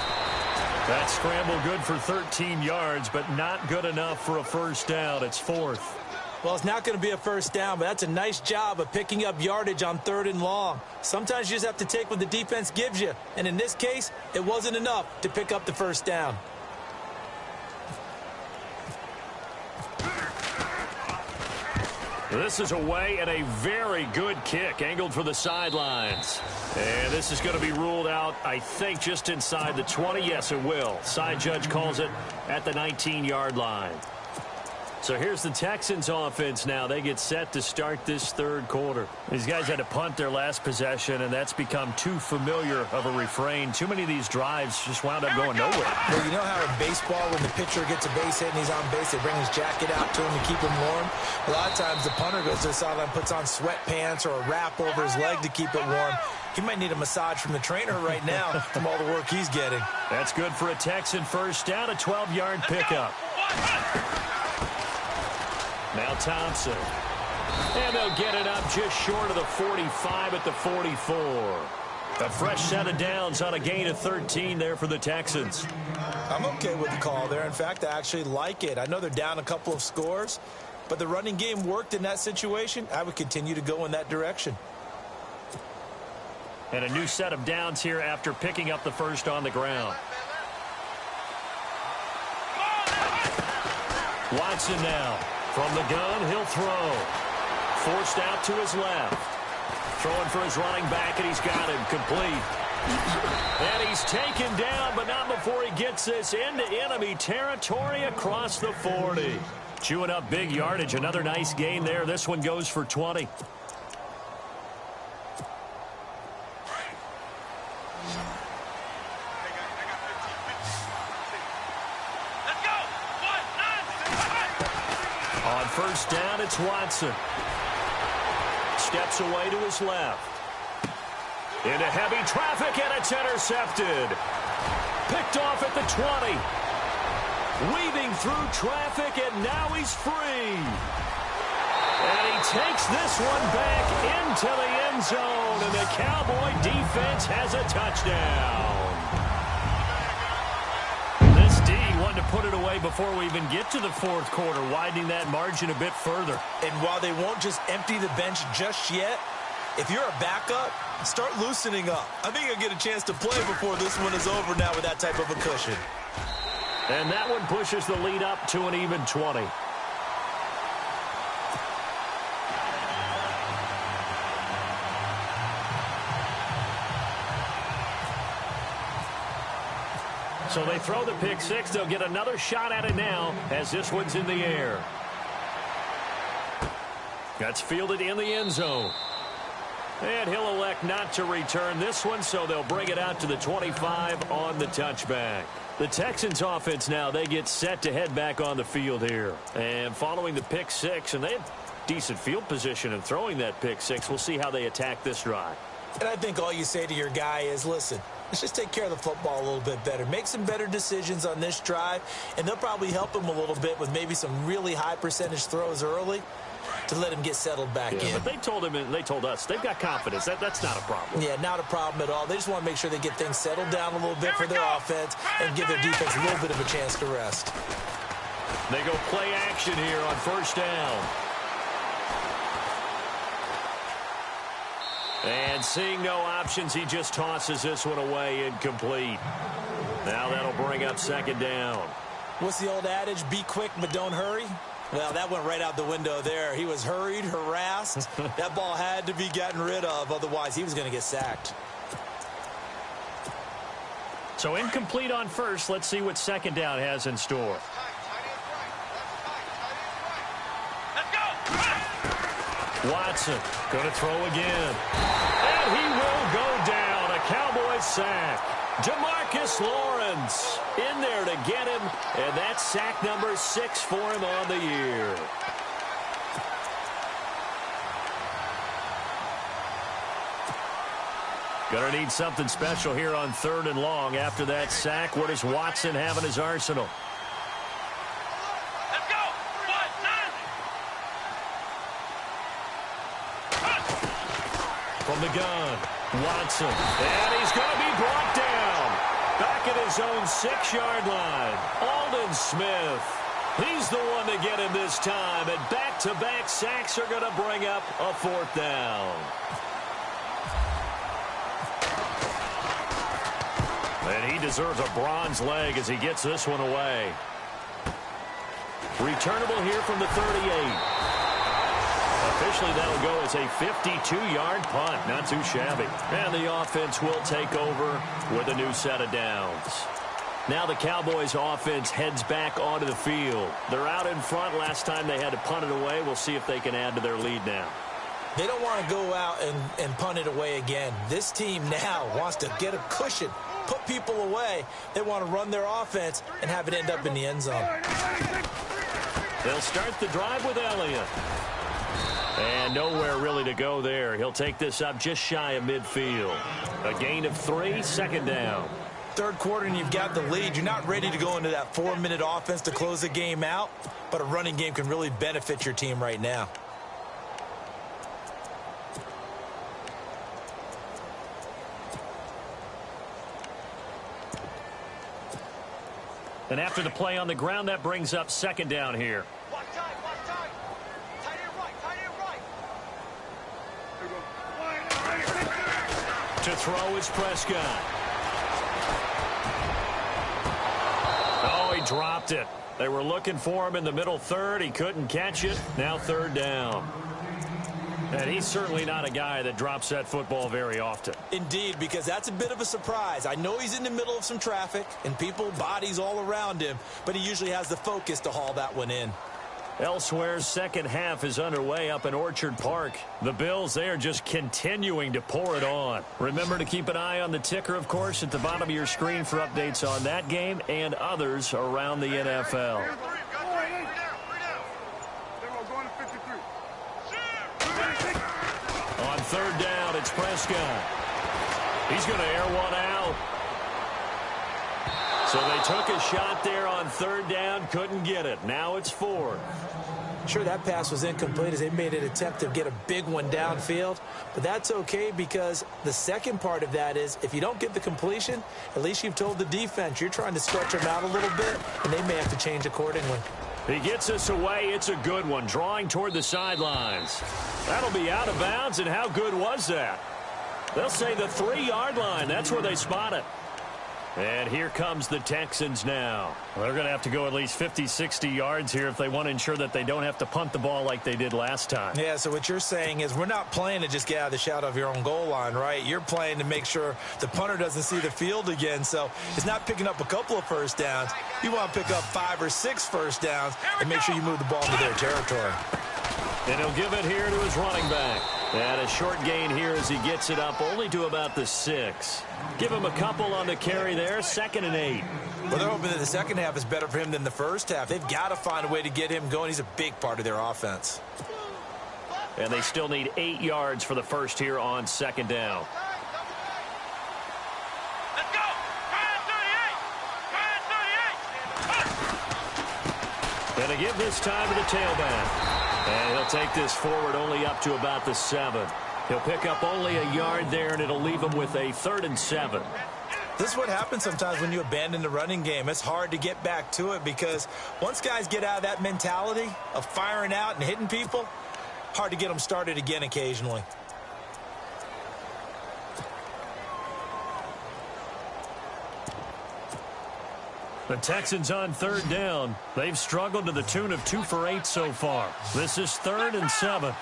That scramble good for 13 yards, but not good enough for a first down. It's 4th. Well, it's not going to be a first down, but that's a nice job of picking up yardage on 3rd and long. Sometimes you just have to take what the defense gives you, and in this case, it wasn't enough to pick up the first down. This is away and a very good kick angled for the sidelines. And this is going to be ruled out, I think, just inside the 20. Yes, it will. Side judge calls it at the 19-yard line. So here's the Texans offense now. They get set to start this 3rd quarter. These guys had to punt their last possession, and that's become too familiar of a refrain. Too many of these drives just wound up going nowhere. Well, you know how in baseball, when the pitcher gets a base hit and he's on base, they bring his jacket out to him to keep him warm? A lot of times the punter goes to the sideline, puts on sweatpants or a wrap over his leg to keep it warm. He might need a massage from the trainer right now from all the work he's getting. That's good for a Texan first down, a 12-yard pickup. Now Thompson. And they'll get it up just short of the 45 at the 44. A fresh set of downs on a gain of 13 there for the Texans. I'm okay with the call there. In fact, I actually like it. I know they're down a couple of scores, but the running game worked in that situation. I would continue to go in that direction. And a new set of downs here after picking up the first on the ground. Watson now. From the gun, he'll throw. Forced out to his left. Throwing for his running back, and he's got him complete. And he's taken down, but not before he gets this into enemy territory across the 40. Chewing up big yardage. Another nice gain there. This one goes for 20. On first down, it's Watson. Steps away to his left. Into heavy traffic, and it's intercepted. Picked off at the 20. Weaving through traffic, and now he's free. And he takes this one back into the end zone, and the Cowboy defense has a touchdown. To put it away before we even get to the 4th quarter, widening that margin a bit further. And while they won't just empty the bench just yet, if you're a backup, start loosening up. I think you'll get a chance to play before this one is over now with that type of a cushion. And that one pushes the lead up to an even 20. So they throw the pick six. They'll get another shot at it now as this one's in the air. That's fielded in the end zone. And he'll elect not to return this one, so they'll bring it out to the 25 on the touchback. The Texans offense now, they get set to head back on the field here. And following the pick six, and they have decent field position in throwing that pick six. We'll see how they attack this drive. And I think all you say to your guy is, listen, let's just take care of the football a little bit better. Make some better decisions on this drive, and they'll probably help him a little bit with maybe some really high percentage throws early to let him get settled back in. But they told him and they told us they've got confidence. That's not a problem. Yeah, not a problem at all. They just want to make sure they get things settled down a little bit for their offense and give their defense a little bit of a chance to rest. They go play action here on first down. And seeing no options, he just tosses this one away incomplete. Now that'll bring up second down. What's the old adage? Be quick, but don't hurry. Well, that went right out the window there. He was hurried, harassed. That ball had to be gotten rid of. Otherwise, he was going to get sacked. So incomplete on first. Let's see what second down has in store. Watson going to throw again. And he will go down. A Cowboys sack. Demarcus Lawrence in there to get him. And that's sack number 6 for him on the year. Going to need something special here on 3rd and long. After that sack, what does Watson have in his arsenal? From the gun, Watson, and he's going to be brought down. Back at his own 6-yard line, Aldon Smith. He's the one to get him this time, and back-to-back sacks are going to bring up a 4th down. And he deserves a bronze leg as he gets this one away. Returnable here from the 38. Officially, that'll go as a 52-yard punt. Not too shabby. And the offense will take over with a new set of downs. Now the Cowboys offense heads back onto the field. They're out in front. Last time they had to punt it away. We'll see if they can add to their lead now. They don't want to go out and punt it away again. This team now wants to get a cushion, put people away. They want to run their offense and have it end up in the end zone. They'll start the drive with Elliott. And nowhere really to go there. He'll take this up just shy of midfield. A gain of 3, 2nd down. 3rd quarter and you've got the lead. You're not ready to go into that 4-minute offense to close the game out, but a running game can really benefit your team right now. And after the play on the ground, that brings up 2nd down here. To throw is Prescott. Oh, he dropped it. They were looking for him in the middle 3rd. He couldn't catch it. Now 3rd down. And he's certainly not a guy that drops that football very often. Indeed, because that's a bit of a surprise. I know he's in the middle of some traffic and people, bodies all around him, but he usually has the focus to haul that one in. Elsewhere, second half is underway up in Orchard Park. The Bills, they are just continuing to pour it on. Remember to keep an eye on the ticker, of course, at the bottom of your screen for updates on that game and others around the NFL. On 3rd down, it's Prescott. He's going to air one out. So they took a shot there on 3rd down, couldn't get it. Now it's 4th. Sure, that pass was incomplete as they made an attempt to get a big one downfield, but that's okay because the second part of that is if you don't get the completion, at least you've told the defense you're trying to stretch them out a little bit, and they may have to change accordingly. He gets us away. It's a good one, drawing toward the sidelines. That'll be out of bounds, and how good was that? They'll say the 3-yard line. That's where they spot it. And here comes the Texans now. They're going to have to go at least 50, 60 yards here if they want to ensure that they don't have to punt the ball like they did last time. Yeah, so what you're saying is we're not playing to just get out of the shadow of your own goal line, right? You're playing to make sure the punter doesn't see the field again. So it's not picking up a couple of first downs. You want to pick up 5 or 6 first downs and make sure you move the ball into their territory. And he'll give it here to his running back. And a short gain here as he gets it up only to about the 6. Give him a couple on the carry there, 2nd and 8. Well, they're hoping that the second half is better for him than the first half. They've got to find a way to get him going. He's a big part of their offense. And they still need 8 yards for the first here on 2nd down. Let's go! And they give this time to the tailback. And he'll take this forward only up to about the 7. He'll pick up only a yard there, and it'll leave him with a 3rd and 7. This is what happens sometimes when you abandon the running game. It's hard to get back to it because once guys get out of that mentality of firing out and hitting people, hard to get them started again occasionally. The Texans on 3rd down. They've struggled to the tune of 2 for 8 so far. This is 3rd and 7.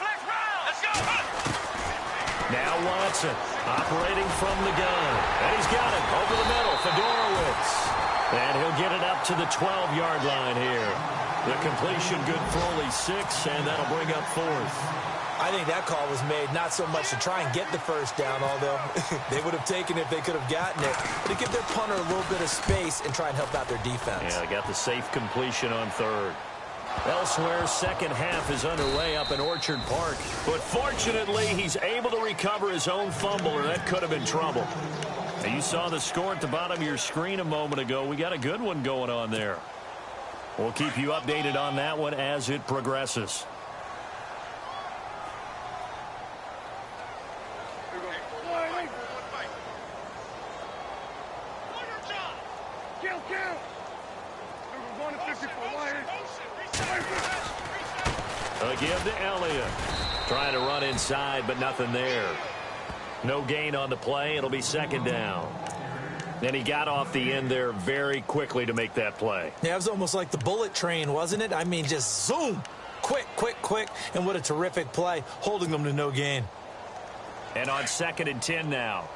Now Watson operating from the gun. And he's got it over the middle. Fedorowicz. And he'll get it up to the 12-yard line here. The completion good for only 6, and that'll bring up 4th. I think that call was made not so much to try and get the first down, although they would have taken it if they could have gotten it, but to give their punter a little bit of space and try and help out their defense. Yeah, they got the safe completion on 3rd. Elsewhere, second half is underway up in Orchard Park, but fortunately he's able to recover his own fumble, or that could have been trouble. Now, you saw the score at the bottom of your screen a moment ago. We got a good one going on there. We'll keep you updated on that one as it progresses. Give to Elliott. Trying to run inside, but nothing there. No gain on the play. It'll be 2nd down. And he got off the end there very quickly to make that play. Yeah, it was almost like the bullet train, wasn't it? I mean, just zoom. Quick, quick, quick. And what a terrific play, holding them to no gain. And on 2nd and 10 now.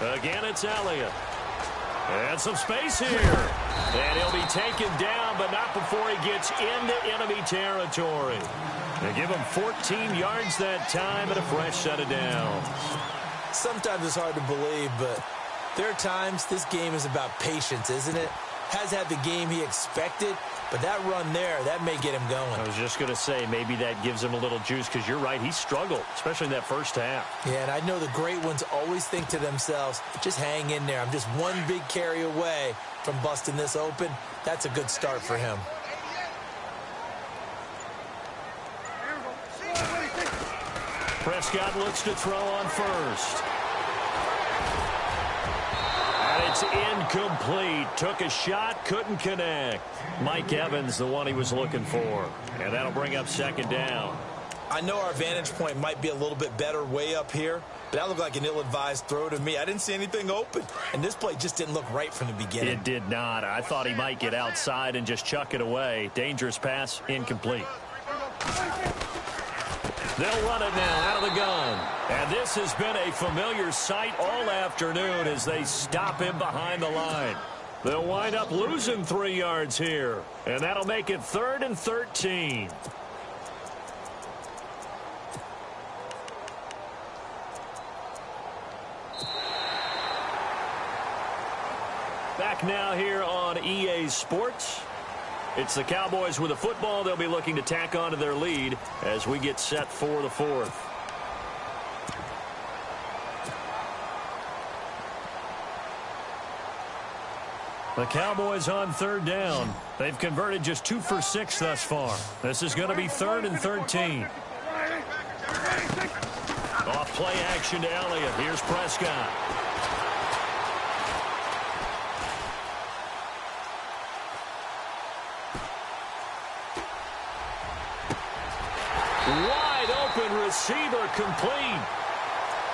Again, it's Elliott. And some space here. And he'll be taken down, but not before he gets into enemy territory. They give him 14 yards that time and a fresh set of downs. Sometimes it's hard to believe, but there are times this game is about patience, isn't it? Has had the game he expected, but that run there, that may get him going. I was just going to say, maybe that gives him a little juice, because you're right, he struggled, especially in that first half. Yeah, and I know the great ones always think to themselves, just hang in there. I'm just one big carry away from busting this open. That's a good start for him. Prescott looks to throw on 1st. It's incomplete. Took a shot, couldn't connect. Mike Evans, the one he was looking for. And that'll bring up 2nd down. I know our vantage point might be a little bit better way up here, but that looked like an ill-advised throw to me. I didn't see anything open, and this play just didn't look right from the beginning. It did not. I thought he might get outside and just chuck it away. Dangerous pass, incomplete. They'll run it now out of the gun. And this has been a familiar sight all afternoon as they stop him behind the line. They'll wind up losing 3 yards here. And that'll make it 3rd and 13. Back now here on EA Sports. It's the Cowboys with the football. They'll be looking to tack on to their lead as we get set for the 4th. The Cowboys on 3rd down. They've converted just 2 for 6 thus far. This is going to be 3rd and 13. Off play action to Elliott. Here's Prescott. open receiver complete.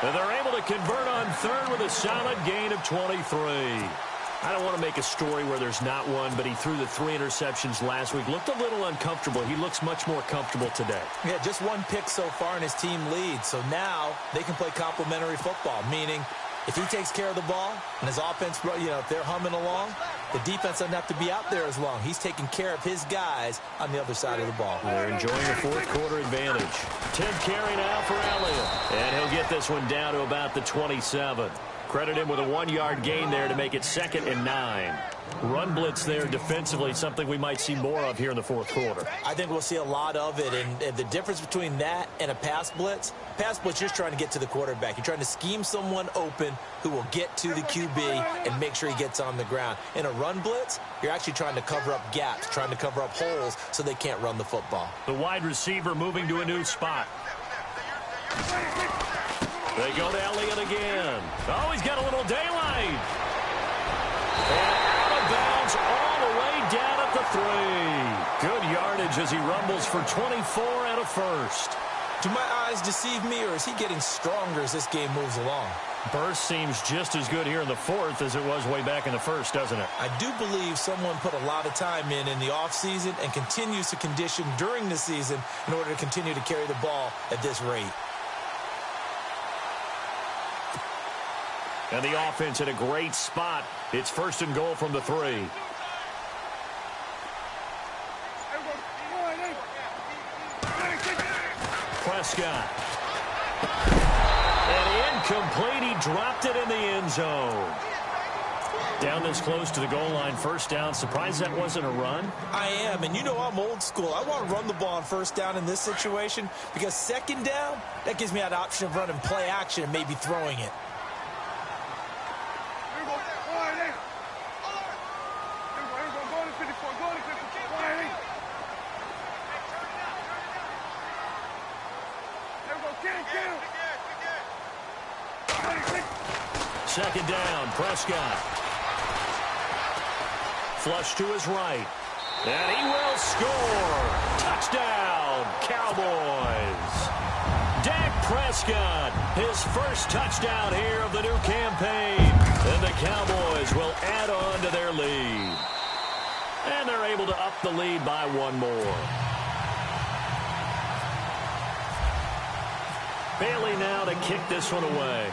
And they're able to convert on third with a solid gain of 23. I don't want to make a story where there's not one, but he threw the 3 interceptions last week. Looked a little uncomfortable. He looks much more comfortable today. Yeah, just 1 pick so far and his team leads. So now they can play complementary football, meaning if he takes care of the ball and his offense, if they're humming along, the defense doesn't have to be out there as long. He's taking care of his guys on the other side of the ball. They're enjoying a fourth quarter advantage. 10th carry now for Elliott. And he'll get this one down to about the 27. Credit him with a 1-yard gain there to make it 2nd and 9. Run blitz there defensively, something we might see more of here in the fourth quarter. I think we'll see a lot of it, and the difference between that and a pass blitz, you're just trying to get to the quarterback. You're trying to scheme someone open who will get to the QB and make sure he gets on the ground. In a run blitz, you're actually trying to cover up gaps, trying to cover up holes so they can't run the football. The wide receiver moving to a new spot. They go to Elliott again. Oh, he's got a little daylight. And out of bounds all the way down at the 3. Good yardage as he rumbles for 24 and a first. Do my eyes deceive me, or is he getting stronger as this game moves along? Burst seems just as good here in the fourth as it was way back in the first, doesn't it? I do believe someone put a lot of time in the offseason and continues to condition during the season in order to continue to carry the ball at this rate. And the offense in a great spot. It's 1st and goal from the 3. Prescott. And incomplete. He dropped it in the end zone. Down this close to the goal line, 1st down. Surprised that wasn't a run? I am, and I'm old school. I want to run the ball on 1st down in this situation because 2nd down, that gives me that option of running play action and maybe throwing it. Second down, Prescott. Flush to his right. And he will score. Touchdown, Cowboys. Dak Prescott, his first touchdown here of the new campaign. And the Cowboys will add on to their lead. And they're able to up the lead by 1 more. Bailey now to kick this one away.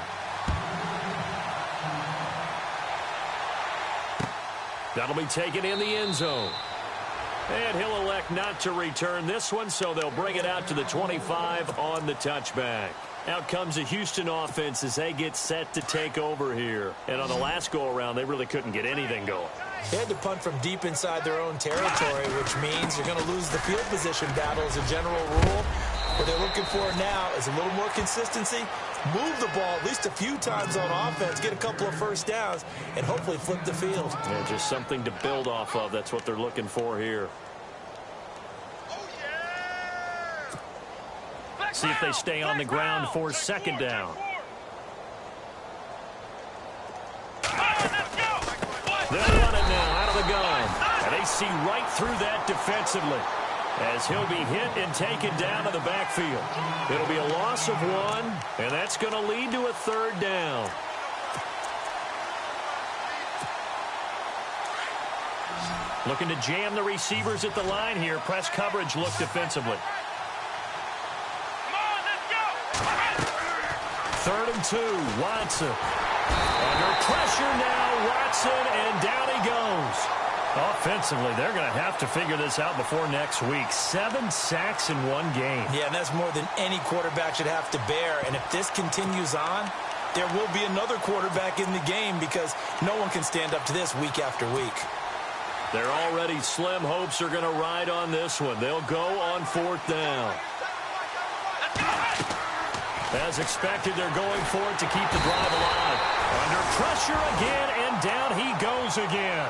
That'll be taken in the end zone. And he'll elect not to return this one, so they'll bring it out to the 25 on the touchback. Out comes the Houston offense as they get set to take over here. And on the last go-around, they really couldn't get anything going. They had to punt from deep inside their own territory, which means you're going to lose the field position battle as a general rule. What they're looking for now is a little more consistency, move the ball at least a few times on offense, get a couple of 1st downs, and hopefully flip the field. Yeah, just something to build off of. That's what they're looking for here. See if they stay on the ground for 2nd down. They'll run it now out of the gun. And they see right through that defensively as he'll be hit and taken down to the backfield. It'll be a loss of 1, and that's going to lead to a 3rd down. Looking to jam the receivers at the line here. Press coverage look defensively. 3rd and 2, Watson. Under pressure now, Watson, and down he goes. Offensively, they're going to have to figure this out before next week. 7 sacks in 1 game. Yeah, and that's more than any quarterback should have to bear. And if this continues on, there will be another quarterback in the game because no one can stand up to this week after week. Their already slim hopes are going to ride on this one. They'll go on 4th down. As expected, they're going for it to keep the drive alive. Under pressure again, and down he goes again.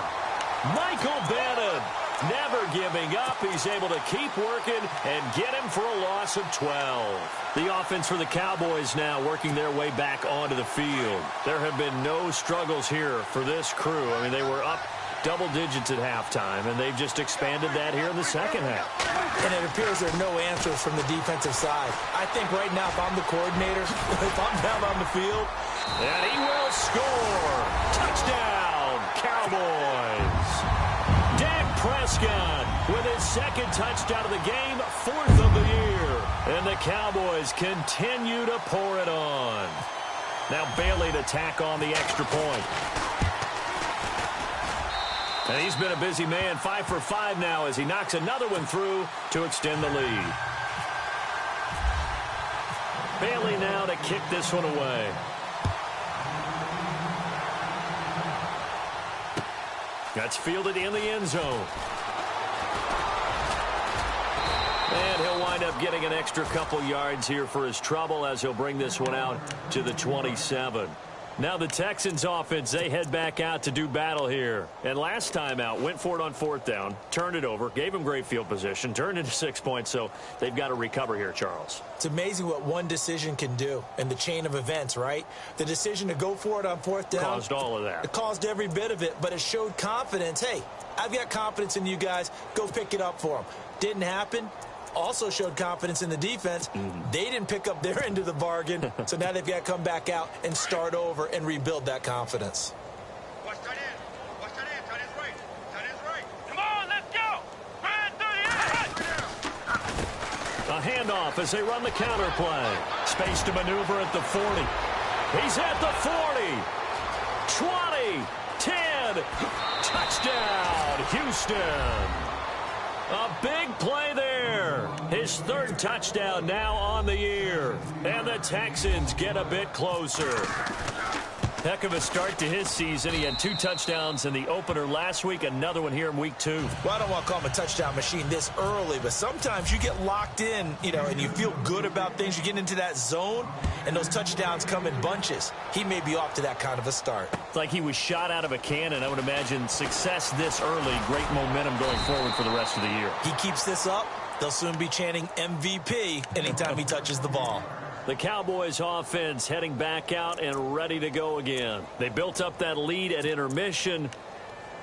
Michael Bannon never giving up. He's able to keep working and get him for a loss of 12. The offense for the Cowboys now working their way back onto the field. There have been no struggles here for this crew. I mean, they were up double digits at halftime, and they've just expanded that here in the second half. And it appears there are no answers from the defensive side. I think right now, if I'm the coordinator, if I'm down on the field. And he will score. Touchdown, Cowboys. Dak Prescott with his second touchdown of the game, 4th of the year. And the Cowboys continue to pour it on. Now Bailey to tack on the extra point. And he's been a busy man, 5 for 5 now as he knocks another one through to extend the lead. Bailey now to kick this one away. That's fielded in the end zone. And he'll wind up getting an extra couple yards here for his trouble as he'll bring this one out to the 27. Now the Texans offense, they head back out to do battle here. And last time out, went for it on 4th down, turned it over, gave him great field position, turned into 6 points, so they've got to recover here, Charles. It's amazing what one decision can do in the chain of events, right? The decision to go for it on 4th down. Caused all of that. It caused every bit of it, but it showed confidence. Hey, I've got confidence in you guys. Go pick it up for them. Didn't happen. Also showed confidence in the defense. They didn't pick up their end of the bargain, so now they've got to come back out and start over and rebuild that confidence. Watch tight end. Watch tight end. Tight end's right. Tight end's right. Come on, let's go. A handoff as they run the counter play. Space to maneuver at the 40. He's at the 40. 20. 10. Touchdown, Houston. A big play there. His 3rd touchdown now on the year. And the Texans get a bit closer. Heck of a start to his season. He had 2 touchdowns in the opener last week, another one here in week 2. Well, I don't want to call him a touchdown machine this early, but sometimes you get locked in, and you feel good about things. You get into that zone, and those touchdowns come in bunches. He may be off to that kind of a start. It's like he was shot out of a cannon. I would imagine success this early, great momentum going forward for the rest of the year. He keeps this up, they'll soon be chanting MVP anytime he touches the ball. The Cowboys offense heading back out and ready to go again. They built up that lead at intermission,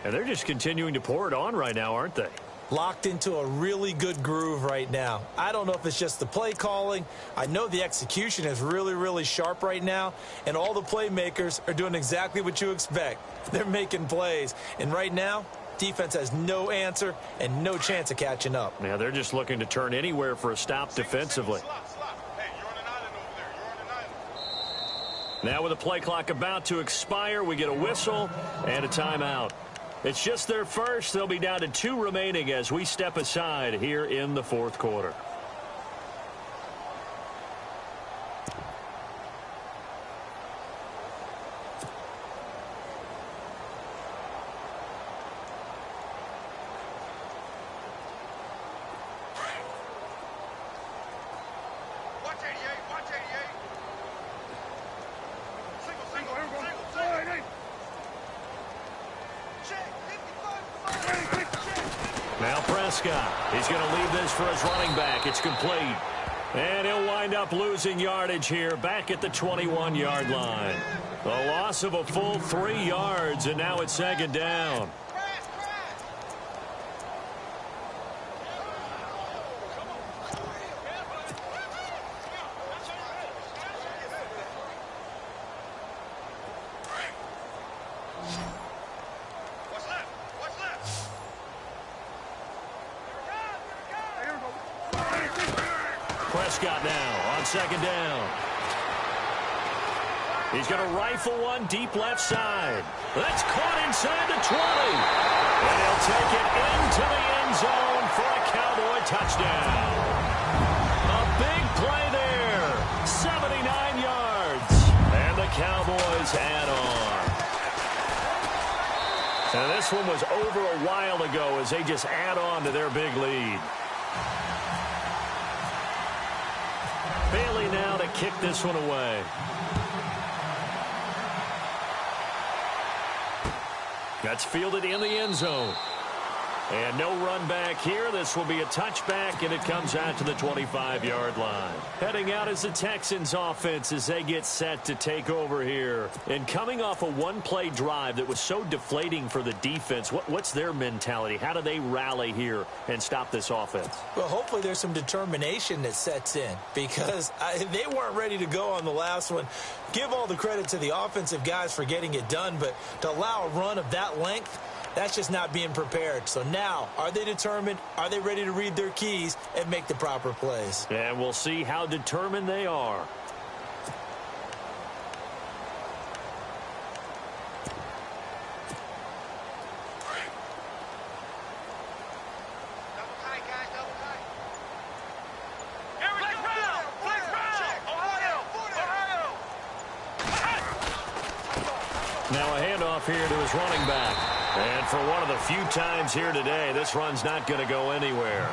and they're just continuing to pour it on right now, aren't they? Locked into a really good groove right now. I don't know if it's just the play calling. I know the execution is really, really sharp right now, and all the playmakers are doing exactly what you expect. They're making plays, and right now, defense has no answer and no chance of catching up. Yeah, they're just looking to turn anywhere for a stop defensively. Now with the play clock about to expire, we get a whistle and a timeout. It's just their first. They'll be down to 2 remaining as we step aside here in the 4th quarter. Now Prescott, he's going to leave this for his running back. It's complete. And he'll wind up losing yardage here back at the 21-yard line. A loss of a full 3 yards, and now it's 2nd down. Prescott now on 2nd down. He's going to rifle one deep left side. That's caught inside the 20. And he'll take it into the end zone for a Cowboy touchdown. A big play there. 79 yards. And the Cowboys add on. And this one was over a while ago as they just add on to their big lead. Bailey now to kick this one away. That's fielded in the end zone. And no run back here. This will be a touchback, and it comes out to the 25-yard line. Heading out is the Texans offense as they get set to take over here. And coming off a one-play drive that was so deflating for the defense, what's their mentality? How do they rally here and stop this offense? Well, hopefully there's some determination that sets in because they weren't ready to go on the last one. Give all the credit to the offensive guys for getting it done, but to allow a run of that length, that's just not being prepared. So now, are they determined? Are they ready to read their keys and make the proper plays? And we'll see how determined they are. Double tight, guys, double tight. Here we go. Flex round. Ohio. Now a handoff here to his running back. And for one of the few times here today, this run's not going to go anywhere.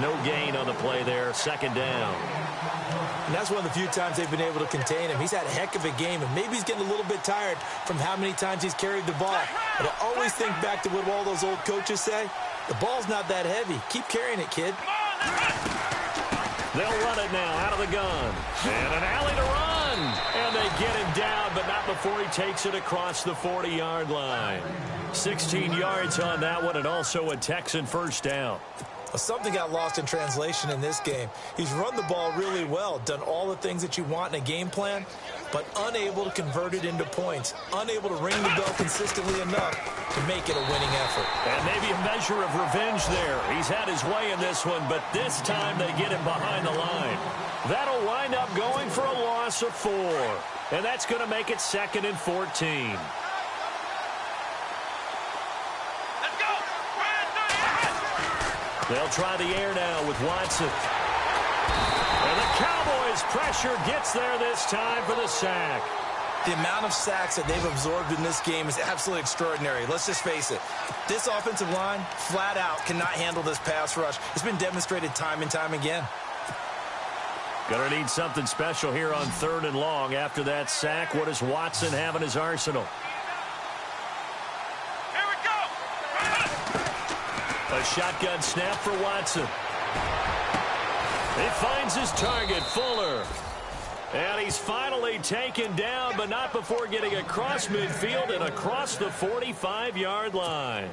No gain on the play there. Second down. And that's one of the few times they've been able to contain him. He's had a heck of a game, and maybe he's getting a little bit tired from how many times he's carried the ball. But I always think back to what all those old coaches say. The ball's not that heavy. Keep carrying it, kid. They'll run it now out of the gun. And an alley to run. And they get him down, but not before he takes it across the 40-yard line. 16 yards on that one, and also a Texan first down. Well, something got lost in translation in this game. He's run the ball really well, done all the things that you want in a game plan, but unable to convert it into points, unable to ring the bell consistently enough to make it a winning effort. And maybe a measure of revenge there. He's had his way in this one, but this time they get him behind the line. That'll wind up going for a loss of 4. And that's going to make it 2nd and 14. They'll try the air now with Watson. And the Cowboys' pressure gets there this time for the sack. The amount of sacks that they've absorbed in this game is absolutely extraordinary. Let's just face it. This offensive line, flat out, cannot handle this pass rush. It's been demonstrated time and time again. Gonna need something special here on 3rd and long after that sack. What does Watson have in his arsenal? A shotgun snap for Watson. He finds his target, Fuller. And he's finally taken down, but not before getting across midfield and across the 45-yard line.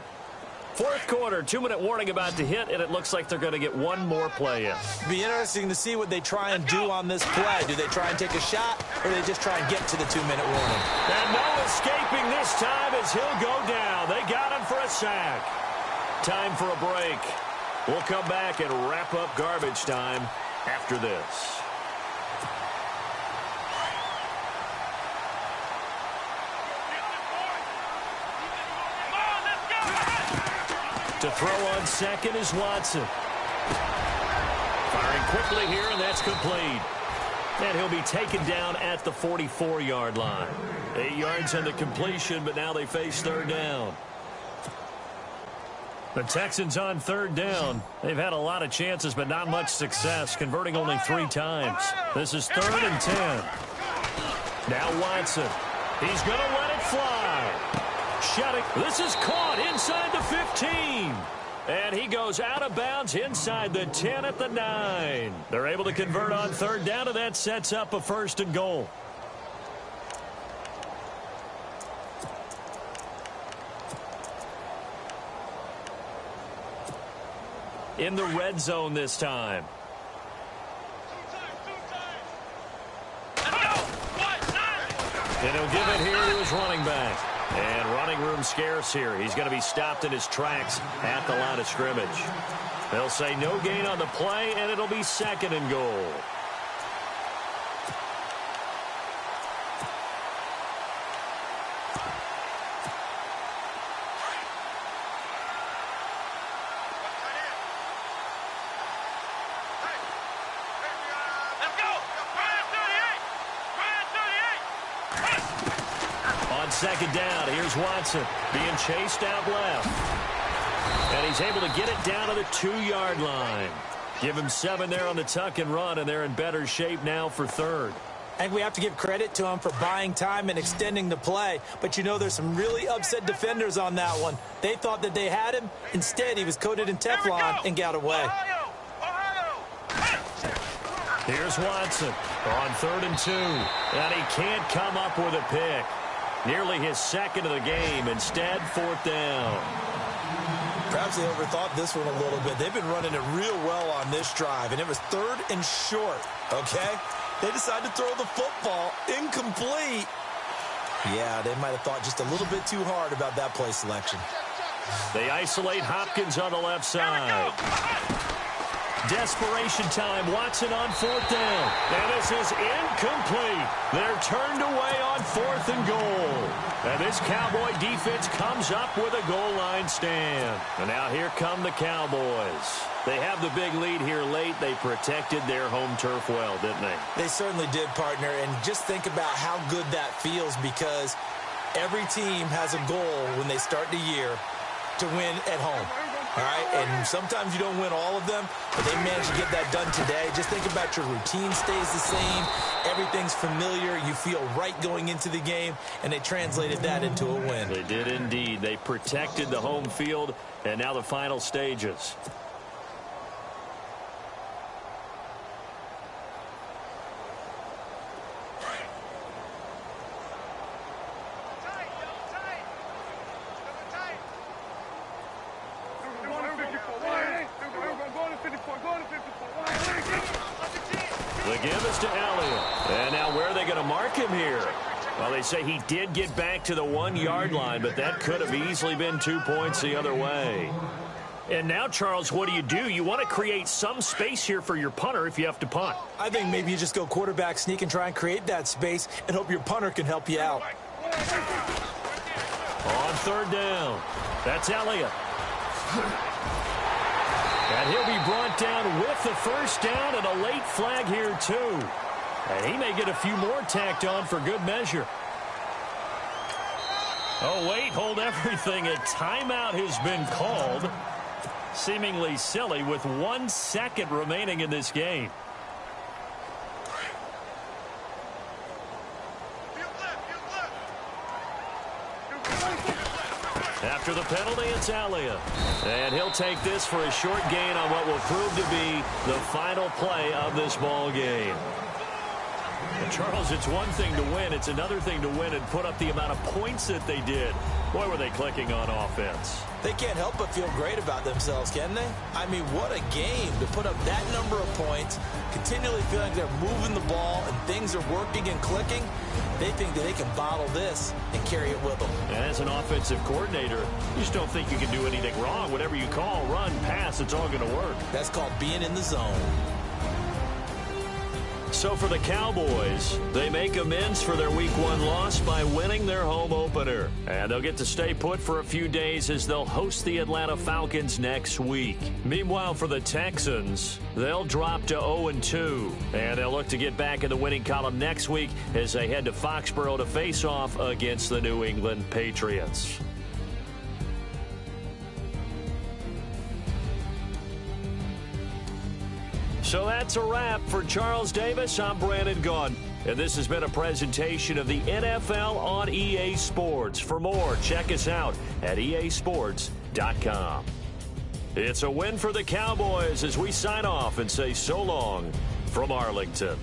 4th quarter, 2-minute warning about to hit, and it looks like they're going to get one more play in. It'll be interesting to see what they try and do on this play. Do they try and take a shot, or do they just try and get to the 2-minute warning? And no escaping this time as he'll go down. They got him for a sack. Time for a break. We'll come back and wrap up garbage time after this. To throw on second is Watson. Firing quickly here, and that's complete. And he'll be taken down at the 44-yard line. 8 yards on the completion, but now they face 3rd down. The Texans on 3rd down. They've had a lot of chances, but not much success, converting only 3 times. This is 3rd and 10. Now Watson. He's going to let it fly. Shutting. This is caught inside the 15. And he goes out of bounds inside the 10 at the 9. They're able to convert on 3rd down, and that sets up a 1st and goal. In the red zone this time. And he'll give it here to his running back. And running room scarce here. He's going to be stopped in his tracks at the line of scrimmage. They'll say no gain on the play, and it'll be 2nd and goal. Second down, here's Watson being chased out left. And he's able to get it down to the 2-yard line. Give him 7 there on the tuck and run, and they're in better shape now for 3rd. And we have to give credit to him for buying time and extending the play. But you know, there's some really upset defenders on that one. They thought that they had him. Instead, he was coated in Teflon and got away. Here's Watson on 3rd and 2. And he can't come up with a pick. Nearly his second of the game. Instead, 4th down. Perhaps they overthought this one a little bit. They've been running it real well on this drive, and it was 3rd and short, okay? They decided to throw the football incomplete. Yeah, they might have thought just a little bit too hard about that play selection. They isolate Hopkins on the left side. Desperation time. Watson on 4th down. And this is incomplete. They're turned away on 4th and goal. And this Cowboy defense comes up with a goal line stand. And now here come the Cowboys. They have the big lead here late. They protected their home turf well, didn't they? They certainly did, partner. And just think about how good that feels, because every team has a goal when they start the year to win at home. All right, and sometimes you don't win all of them, but they managed to get that done today. Just think about your routine stays the same. Everything's familiar. You feel right going into the game, and they translated that into a win. They did indeed. They protected the home field, and now the final stages. The give is to Elliott. And now where are they going to mark him here? Well, they say he did get back to the 1-yard line, but that could have easily been 2 points the other way. And now, Charles, what do? You want to create some space here for your punter if you have to punt. I think maybe you just go quarterback sneak and try and create that space and hope your punter can help you out. On 3rd down, that's Elliott. And he'll be brought down with the 1st down and a late flag here, too. And he may get a few more tacked on for good measure. Oh, wait, hold everything. A timeout has been called. Seemingly silly with 1 second remaining in this game. After the penalty, it's Elliott. And he'll take this for a short gain on what will prove to be the final play of this ball game. And Charles, it's one thing to win. It's another thing to win and put up the amount of points that they did. Boy, were they clicking on offense. They can't help but feel great about themselves, can they? I mean, what a game to put up that number of points, continually feeling like they're moving the ball and things are working and clicking. They think that they can bottle this and carry it with them. As an offensive coordinator, you just don't think you can do anything wrong. Whatever you call, run, pass, it's all going to work. That's called being in the zone. So for the Cowboys, they make amends for their Week 1 loss by winning their home opener. And they'll get to stay put for a few days as they'll host the Atlanta Falcons next week. Meanwhile, for the Texans, they'll drop to 0-2. And they'll look to get back in the winning column next week as they head to Foxborough to face off against the New England Patriots. So that's a wrap. For Charles Davis, I'm Brandon Gaudin. And this has been a presentation of the NFL on EA Sports. For more, check us out at easports.com. It's a win for the Cowboys as we sign off and say so long from Arlington.